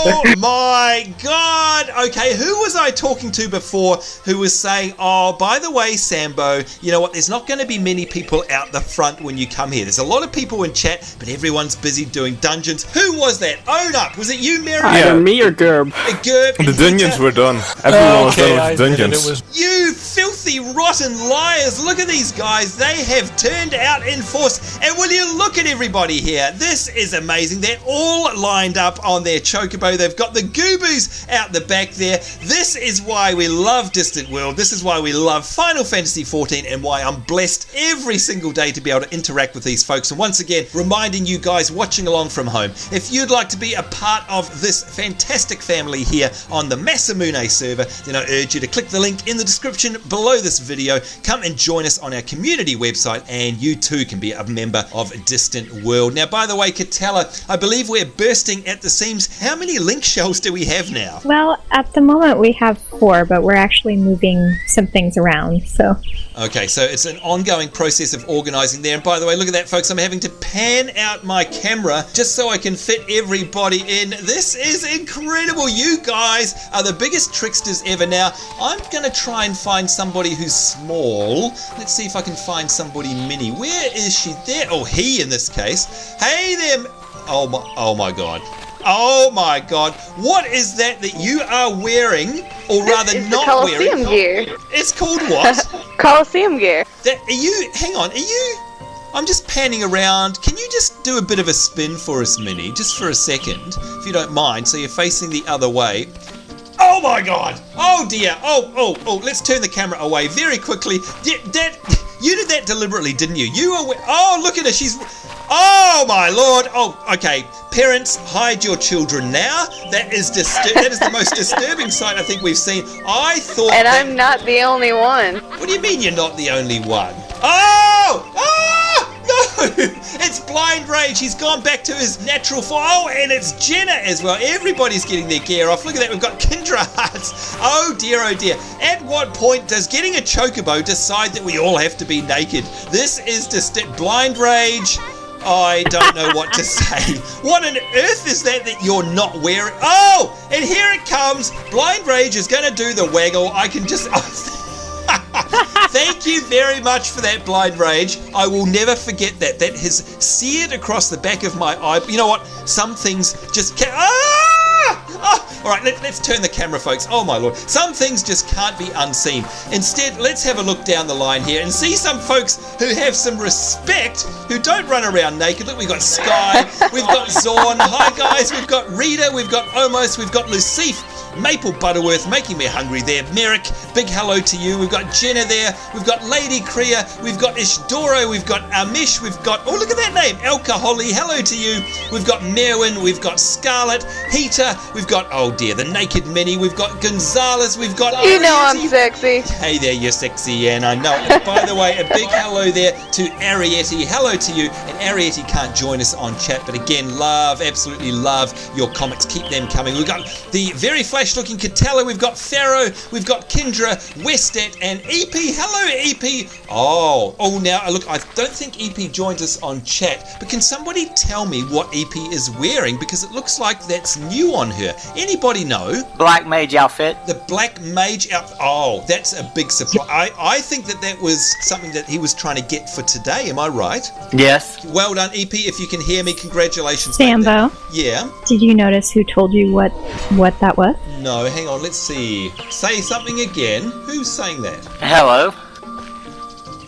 Oh my god! Okay, who was I talking to before who was saying, oh, by the way, Sambo, you know what, there's not going to be many people out the front when you come here. There's a lot of people in chat, but everyone's busy doing dungeons. Who was that? Own up! Was it you, Mary? Either me or Gerb. Gerb. The dungeons were done. Everyone was done with dungeons. You filthy, rotten liars! Look at these guys. They have turned out in force. And will you look at everybody here? This is amazing. They're all lined up on their Chocobo. They've got the Gooboos out the back there. This is why we love Distant World. This is why we love Final Fantasy XIV and why I'm blessed every single day to be able to interact with these folks. And once again, reminding you guys watching along from home, if you'd like to be a part of this fantastic family here on the Masamune server, then I urge you to click the link in the description below this video. Come and join us on our community website and you too can be a member of Distant World. Now, by the way, Katella, I believe we're bursting at the seams. How many link shells do we have now? Well, Well, at the moment we have 4, but we're actually moving some things around, so... Okay, so it's an ongoing process of organising there. And by the way, look at that, folks. I'm having to pan out my camera just so I can fit everybody in. This is incredible. You guys are the biggest tricksters ever. Now, I'm going to try and find somebody who's small. Let's see if I can find somebody mini. Where is she? There. Oh, he in this case. Hey there. Oh my God. Oh my God. What is that you are wearing, or rather it's not Coliseum wearing? gear. It's called what? Coliseum gear. Hang on, I'm just panning around. Can you just do a bit of a spin for us, Minnie? Just for a second, if you don't mind. So you're facing the other way. Oh my God. Oh dear. Oh, let's turn the camera away very quickly. You did that deliberately, didn't you? Oh, look at her. Oh my Lord. Oh, okay. Parents, hide your children now. That is the most disturbing sight I think we've seen. I thought. And I'm not the only one. What do you mean you're not the only one? Oh! No! It's Blind Rage. He's gone back to his natural form. Oh, and it's Jenna as well. Everybody's getting their gear off. Look at that. We've got Kindra Hearts. Oh dear, oh dear. At what point does getting a Chocobo decide that we all have to be naked? This is Blind Rage. I don't know what to say. What on earth is that you're not wearing? Oh, and here it comes. Blind Rage is going to do the waggle. I can just... Thank you very much for that, Blind Rage. I will never forget that. That has seared across the back of my eye. You know what? Some things just can't... All right, let's turn the camera, folks. Oh, my Lord. Some things just can't be unseen. Instead, let's have a look down the line here and see some folks who have some respect, who don't run around naked. Look, we've got Sky, we've got Zorn. Hi, guys. We've got Rita, we've got Omos, we've got Lucif, Maple Butterworth, making me hungry there. Merrick, big hello to you. We've got Jenna there. We've got Lady Kriya. We've got Ishdoro. We've got Amish. We've got, oh, look at that name, Alcoholi. Hello to you. We've got Merwin. We've got Scarlet. Heater. We've got, oh dear, the Naked Mini. We've got Gonzalez. We've got... You know I'm sexy. Hey there, you're sexy, and I know it. And by the way, a big hello there to Ariete. Hello to you. And Ariete can't join us on chat, but again, absolutely love your comments. Keep them coming. We've got the very flash-looking Catella. We've got Pharaoh. We've got Kindra, Westat, and EP. Hello, EP. Oh, now, look, I don't think EP joins us on chat, but can somebody tell me what EP is wearing? Because it looks like that's new on her. Anybody know? Black mage outfit. The black mage outfit. Oh, that's a big surprise. I think that was something that he was trying to get for today. Am I right? Yes. Well done, EP. If you can hear me, congratulations. Sambo. Yeah? Did you notice who told you what that was? No, hang on. Let's see. Say something again. Who's saying that? Hello.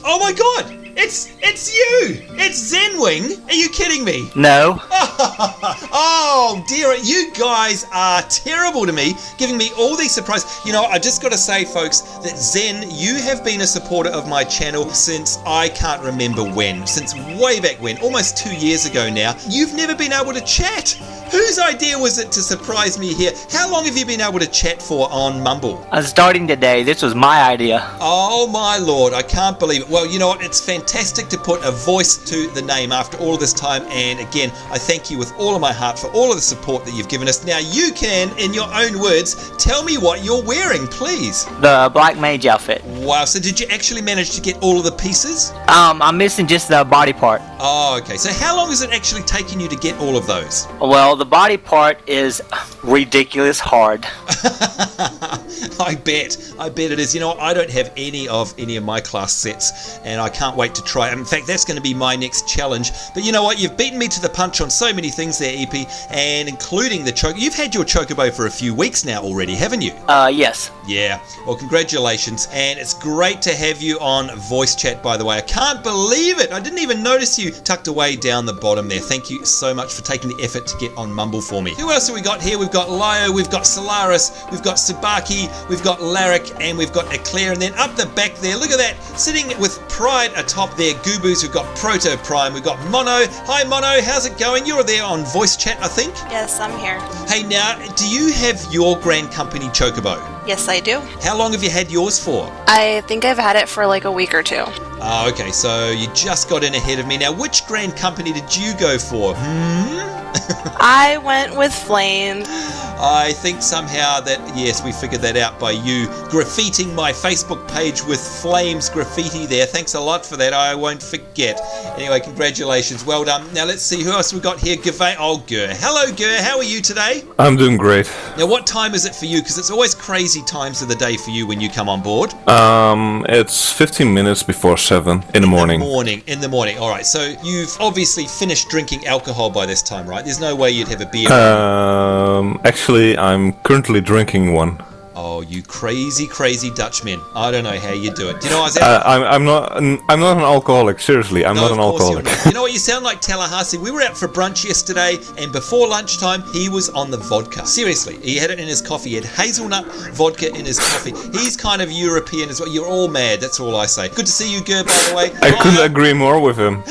Oh my God! It's you! It's Zenwing! Are you kidding me? No. Oh dear, you guys are terrible to me, giving me all these surprises. You know, I just got to say, folks, that Zen, you have been a supporter of my channel since I can't remember when. Since way back when, almost 2 years ago now. You've never been able to chat. Whose idea was it to surprise me here? How long have you been able to chat for on Mumble? Starting today. This was my idea. Oh my Lord, I can't believe it. Well, you know what? It's fantastic to put a voice to the name after all of this time. And again, I thank you with all of my heart for all of the support that you've given us. Now you can, in your own words, tell me what you're wearing, please. The black mage outfit. Wow, so did you actually manage to get all of the pieces? I'm missing just the body part. Oh, okay. So how long has it actually taken you to get all of those? Well, the body part is ridiculous hard. I bet it is. You know, I don't have any of my class sets, and I can't wait to try. In fact, that's going to be my next challenge. But you know what? You've beaten me to the punch on so many things there, EP, and including the Chocobo. You've had your Chocobo for a few weeks now already, haven't you? Yes. Yeah. Well, congratulations, and it's great to have you on voice chat, by the way. I can't believe it. I didn't even notice you tucked away down the bottom there. Thank you so much for taking the effort to get on Mumble for me. Who else have we got here? We've got Lio, we've got Solaris, we've got Sabaki, we've got Larrick, and we've got Eclair. And then up the back there, look at that, sitting with pride atop there, Gooboo's. We've got Proto Prime, we've got Mono. Hi Mono, how's it going? You're there on voice chat, I think? Yes, I'm here. Hey, now, do you have your Grand Company Chocobo? Yes, I do. How long have you had yours for? I think I've had it for like a week or two. Oh, okay, so you just got in ahead of me. Now, which Grand Company did you go for? I went with Flame. I think somehow that, yes, we figured that out by you graffitiing my Facebook page with Flames graffiti there. Thanks a lot for that. I won't forget. Anyway, congratulations. Well done. Now, let's see who else we got here. Gur. Hello, Gur. How are you today? I'm doing great. Now, what time is it for you? Because it's always crazy times of the day for you when you come on board. It's 15 minutes before 7 in the morning. In the morning. All right. So you've obviously finished drinking alcohol by this time, right? There's no way you'd have a beer. Actually, I'm currently drinking one. Oh, you crazy Dutchmen. I don't know how you do it. Do you know, I'm not an alcoholic, seriously. I'm not an alcoholic. You know what, you sound like Tallahassee. We were out for brunch yesterday, and before lunchtime, he was on the vodka. Seriously, he had it in his coffee. He had hazelnut vodka in his coffee. He's kind of European as well. You're all mad, that's all I say. Good to see you, Gur, by the way. I couldn't agree more with him.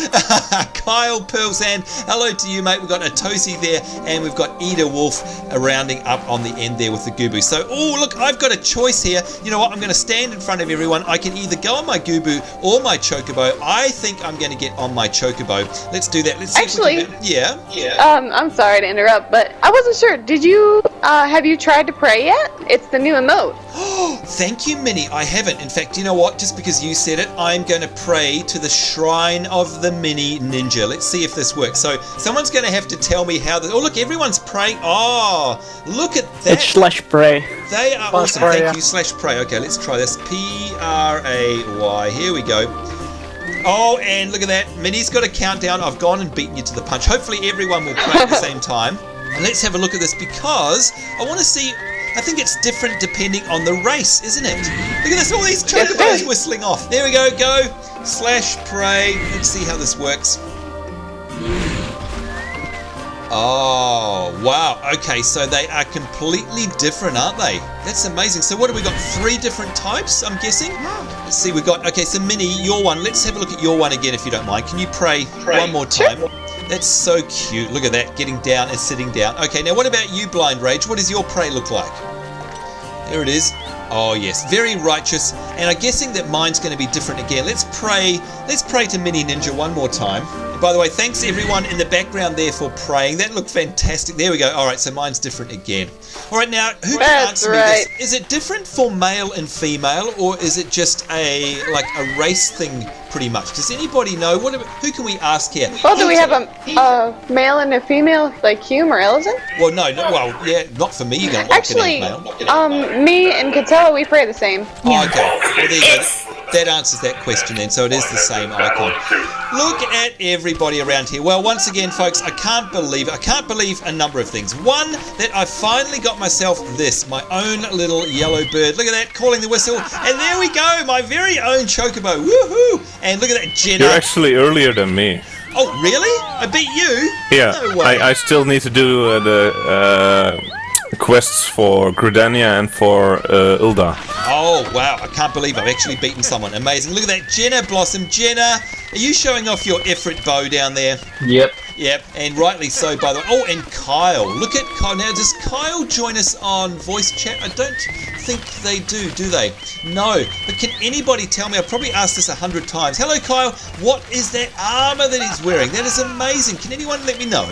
Kyle Pearlsand, hello to you, mate. We've got Atosi there, and we've got Eda Wolf rounding up on the end there with the Gubu. So, oh, look, I've got a choice here. You know what? I'm going to stand in front of everyone. I can either go on my Gubu or my Chocobo. I think I'm going to get on my Chocobo. Let's do that. Let's see. Actually, yeah. I'm sorry to interrupt, but I wasn't sure. Did you have you tried to pray yet? It's the new emote. Oh, thank you, Minnie. I haven't. In fact, you know what? Just because you said it, I'm going to pray to the shrine of the mini ninja. Let's see if this works. So someone's going to have to tell me how. Oh, look, everyone's praying. Oh, look at that. It's /pray. They are awesome. Thank you, /pray. Okay, let's try this. P-R-A-Y. Here we go. Oh, and look at that. Minnie's got a countdown. I've gone and beaten you to the punch. Hopefully everyone will pray at the same time. And let's have a look at this because I want to see. I think it's different depending on the race, isn't it? Look at this, all these chocobos whistling off. There we go, /pray. Let's see how this works. Oh, wow. Okay, so they are completely different, aren't they? That's amazing. So what have we got? 3 different types, I'm guessing? Let's see, we've got... Okay, so Minnie, your one. Let's have a look at your one again, if you don't mind. Can you pray one more time? Sure. That's so cute. Look at that, getting down and sitting down. Okay, now what about you, Blind Rage? What does your pray look like? There it is. Oh yes, very righteous. And I'm guessing that mine's going to be different again. Let's pray to Mini Ninja one more time. And by the way, thanks everyone in the background there for praying. That looked fantastic. There we go. All right, so mine's different again. All right, now who can answer me this? Is it different for male and female, or is it just a race thing pretty much? Does anybody know? Who can we ask here? Well, do we have a male and a female like Hume or Eorzean? Well, no. Well, yeah, not for me. You don't actually. Me and Katella, we pray the same. Oh, okay. Well, there you go. That answers that question then, so it is the same icon. Look at everybody around here. Well, once again, folks, I can't believe a number of things. One, that I finally got myself my own little yellow bird. Look at that, calling the whistle. And there we go, my very own Chocobo. Woohoo! And look at that, Jenna. You're actually earlier than me. Oh, really? I beat you? Yeah, no way. I still need to do the quests for Gridania and for Ul'dah. Oh, wow. I can't believe I've actually beaten someone. Amazing. Look at that. Jenna Blossom. Jenna, are you showing off your Ifrit bow down there? Yep, and rightly so, by the way. Oh, and Kyle. Look at Kyle. Now, does Kyle join us on voice chat? I don't think they do they? No. But can anybody tell me? I've probably asked this 100 times. Hello, Kyle. What is that armor that he's wearing? That is amazing. Can anyone let me know?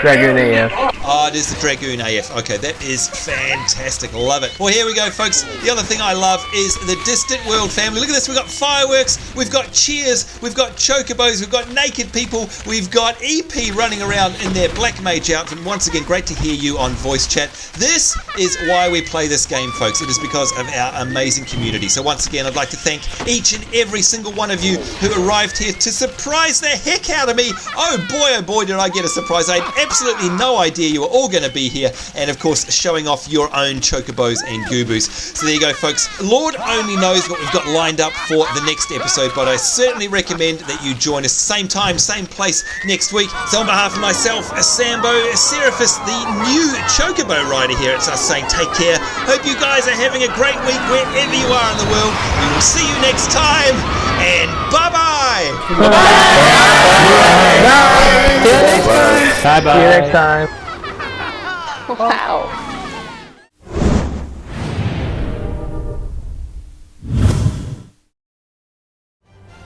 Dragoon AF. Oh, it is the Dragoon AF. Okay, that is fantastic. Love it. Well, here we go, folks. The other thing I love is the Distant World family. Look at this. We've got fireworks. We've got cheers. We've got chocobos. We've got naked people. We've got EP running around in their Black Mage outfit. And once again, great to hear you on voice chat. This is why we play this game, folks. It is because of our amazing community. So once again, I'd like to thank each and every single one of you who arrived here to surprise the heck out of me. Oh boy, did I get a surprise. I had absolutely no idea you were all going to be here. And of course, showing off your own chocobos and goobos. So there you go, folks. Lord only knows what we've got lined up for the next episode, but I certainly recommend that you join us same time, same place next week. So on behalf of myself, Sambo, Serapis, the new chocobo rider here, it's us saying take care. Hope you guys are having a great week wherever you are in the world. We will see you next time, and bye-bye! Bye-bye. See you next time. Wow.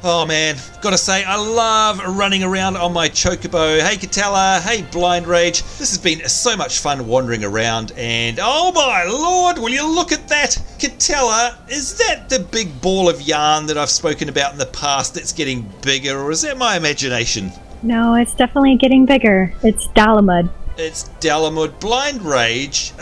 Oh man, gotta say, I love running around on my Chocobo. Hey Katella, hey Blind Rage. This has been so much fun wandering around, and oh my lord, will you look at that? Katella, is that the big ball of yarn that I've spoken about in the past that's getting bigger, or is that my imagination? No, it's definitely getting bigger. It's Dalamud. It's Dalamud. Blind Rage.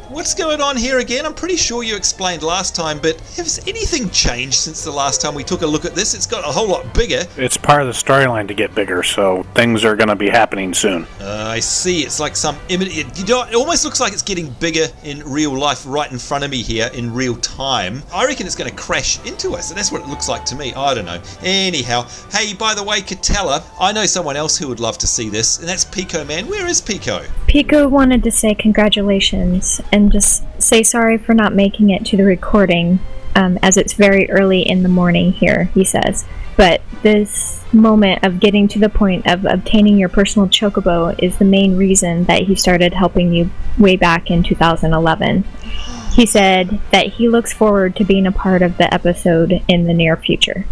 What's going on here again? I'm pretty sure you explained last time, but has anything changed since the last time we took a look at this? It's got a whole lot bigger. It's part of the storyline to get bigger, so things are going to be happening soon. I see. It's like some imminent... it almost looks like it's getting bigger in real life right in front of me here in real time. I reckon it's going to crash into us, and that's what it looks like to me. I don't know. Anyhow, hey, by the way, Katella, I know someone else who would love to see this, and that's Pico Man. Where is Pico? Pico wanted to say congratulations and just say sorry for not making it to the recording, as it's very early in the morning here, he says. But this moment of getting to the point of obtaining your personal Chocobo is the main reason that he started helping you way back in 2011. He said that he looks forward to being a part of the episode in the near future.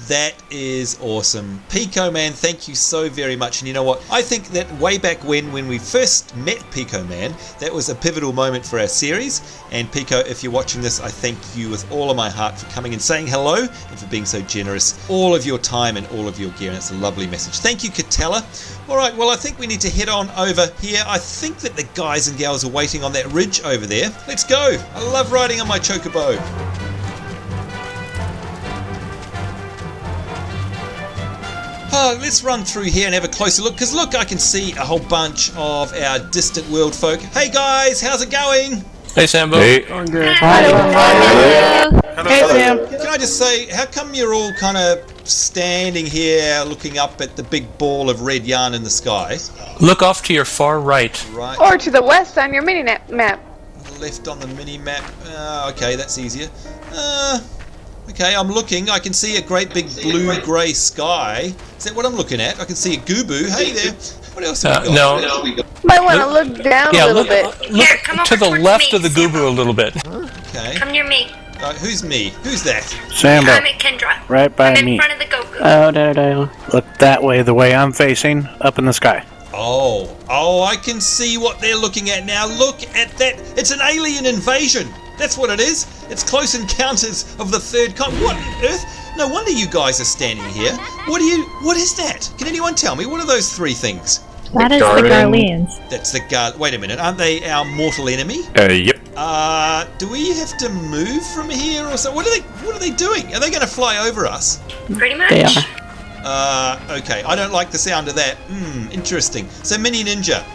That is awesome. Pico Man, thank you so very much. And you know what? I think that way back when we first met Pico Man, that was a pivotal moment for our series. And Pico, if you're watching this, I thank you with all of my heart for coming and saying hello and for being so generous. All of your time and all of your gear. And it's a lovely message. Thank you, Katella. All right, well, I think we need to head on over here. I think that the guys and gals are waiting on that ridge over there. Let's go. I love riding on my Chocobo. Let's run through here and have a closer look, because look, I can see a whole bunch of our Distant World folk. Hey guys, how's it going? Hey Sambo. Hey. Going good. Hello. Hey, Sam. Can I just say, how come you're all kind of standing here looking up at the big ball of red yarn in the sky? Look off to your far right. Right. Or to the west on your mini map. Left on the mini-map. Okay, that's easier. Okay, I'm looking. I can see a great big blue-grey sky. Is that what I'm looking at? I can see a Gooboo. Hey there. What else have we got? No. Might want to look down a little bit. Look Here, come to over the towards left me, of the Sambo. Gooboo a little bit. Okay. Come near me. Who's me? Who's that? Sambo, I'm at Kendra. right by I'm in me. front of the Goku. Oh, there. Look that way, the way I'm facing, up in the sky. Oh, I can see what they're looking at now. Look at that. It's an alien invasion. That's what it is. It's Close Encounters of the Third Kind. What on earth? No wonder you guys are standing here. What is that? Can anyone tell me? What are those three things? That is the Garleans. That's the wait a minute. Aren't they our mortal enemy? Yep. Do we have to move from here or so? What are they doing? Are they going to fly over us? Pretty much. They are. Okay. I don't like the sound of that. Interesting. So Mini Ninja,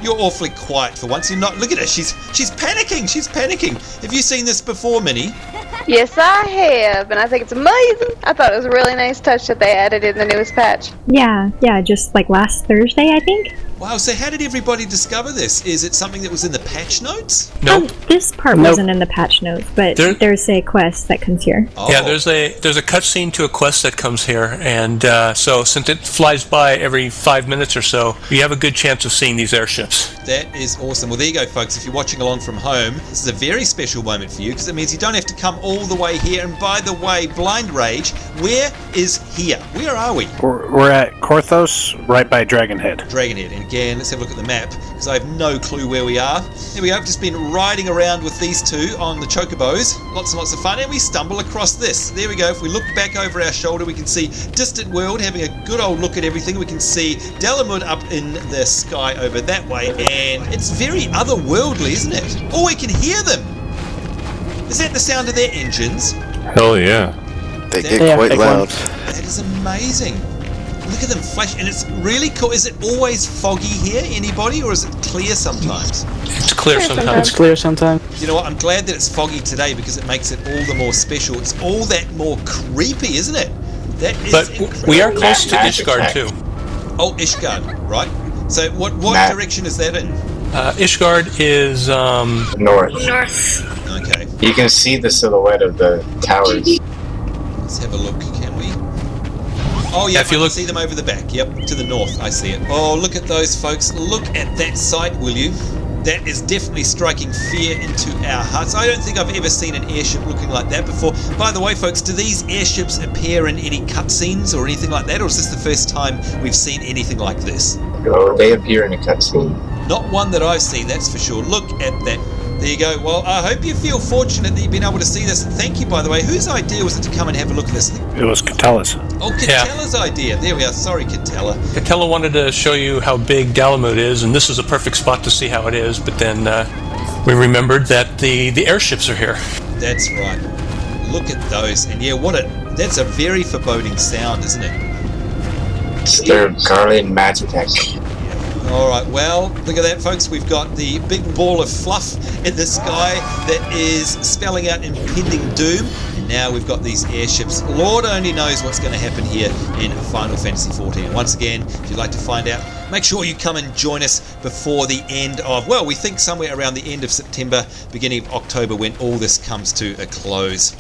you're awfully quiet for once. You're not. Look at her. She's panicking. She's panicking. Have you seen this before, Mini? Yes, I have, and I think it's amazing. I thought it was a really nice touch that they added in the newest patch. Yeah, just like last Thursday, I think. Wow, so how did everybody discover this? Is it something that was in the patch notes? Nope. This part wasn't in the patch notes, but there's a quest that comes here. Oh. Yeah, there's a cutscene to a quest that comes here, and so since it flies by every 5 minutes or so, you have a good chance of seeing these airships. That is awesome. Well, there you go, folks. If you're watching along from home, this is a very special moment for you, because it means you don't have to come all the way here. And by the way, Blind Rage, where is here? Where are we? We're at Korthos, right by Dragonhead. Dragonhead. And again, let's have a look at the map, because I have no clue where we are. There we go. I've just been riding around with these two on the Chocobos. Lots and lots of fun. And we stumble across this. There we go. If we look back over our shoulder, we can see Distant World having a good old look at everything. We can see Dalamud up in the sky over that way. And it's very otherworldly, isn't it? Oh, we can hear them. Is that the sound of their engines? Hell yeah. They get quite loud. That is amazing. Look at them flash, and it's really cool. Is it always foggy here, anybody, or is it clear sometimes? It's clear sometimes. It's clear sometimes. You know what? I'm glad that it's foggy today, because it makes it all the more special. It's all that more creepy, isn't it? That is But incredible. we are close to Ishgard too. Oh, Ishgard, right? So what direction is that in? Ishgard is North. North. Okay, You can see the silhouette of the towers. let's have a look, can we? Oh yeah, If you I can look- see them over the back. Yep, to the north, I see it. Oh, look at those folks. Look at that sight, will you? That is definitely striking fear into our hearts. I don't think I've ever seen an airship looking like that before. By the way, folks, do these airships appear in any cutscenes or anything like that, or is this the first time we've seen anything like this? Oh, they appear in a cutscene. Not one that I've seen, that's for sure. Look at that. There you go. Well, I hope you feel fortunate that you've been able to see this. Thank you, by the way. Whose idea was it to come and have a look at this thing? It was Catella's. Oh, Catella's idea. There we are. Sorry, Catella. Catella wanted to show you how big Dalamud is, and this is a perfect spot to see how it is, but then we remembered that the airships are here. That's right. Look at those. And yeah, that's a very foreboding sound, isn't it? It's their Garlean Magitech. Alright, well, look at that, folks. We've got the big ball of fluff in the sky that is spelling out impending doom. And now we've got these airships. Lord only knows what's going to happen here in Final Fantasy XIV. Once again, if you'd like to find out, make sure you come and join us before the end of, well, we think somewhere around the end of September, beginning of October, when all this comes to a close.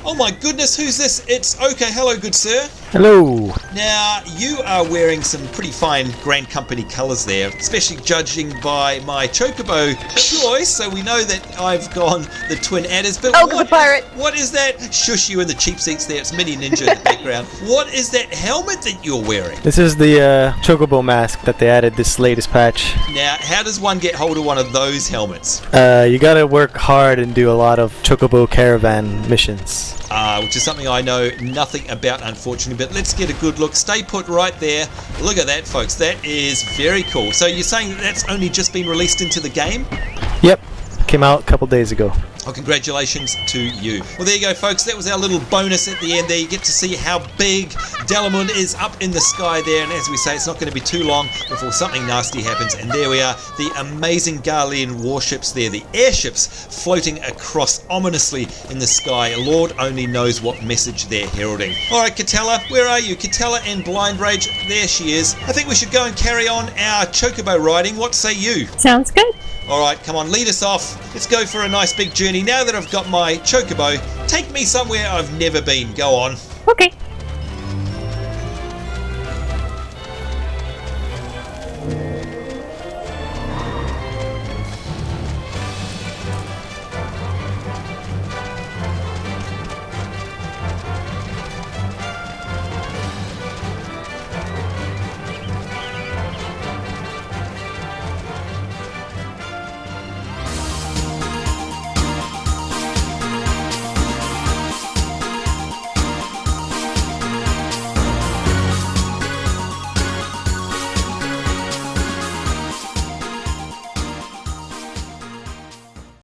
Oh my goodness, who's this? It's okay. Hello, good sir. Hello. Now, you are wearing some pretty fine Grand Company colours there, especially judging by my Chocobo choice, so we know that I've gone the twin adders. But the pirate. What is that? Shush you in the cheap seats there. It's Mini Ninja in the background. What is that helmet that you're wearing? This is the Chocobo mask that they added this latest patch. Now, how does one get hold of one of those helmets? You gotta work hard and do a lot of Chocobo caravan missions. Which is something I know nothing about, unfortunately, but let's get a good look. Stay put right there. Look at that, folks. That is very cool. So you're saying that that's only just been released into the game? Yep, came out a couple days ago. Well, congratulations to you. Well, there you go, folks. That was our little bonus at the end there. You get to see how big Dalamud is up in the sky there. And as we say, it's not going to be too long before something nasty happens. And there we are, the amazing Garlean warships there, the airships floating across ominously in the sky. Lord only knows what message they're heralding. All right, Catella, where are you? Catella and Blind Rage, there she is. I think we should go and carry on our Chocobo riding. What say you? Sounds good. All right, come on, lead us off. Let's go for a nice big journey. Now that I've got my Chocobo, take me somewhere I've never been. Go on. Okay.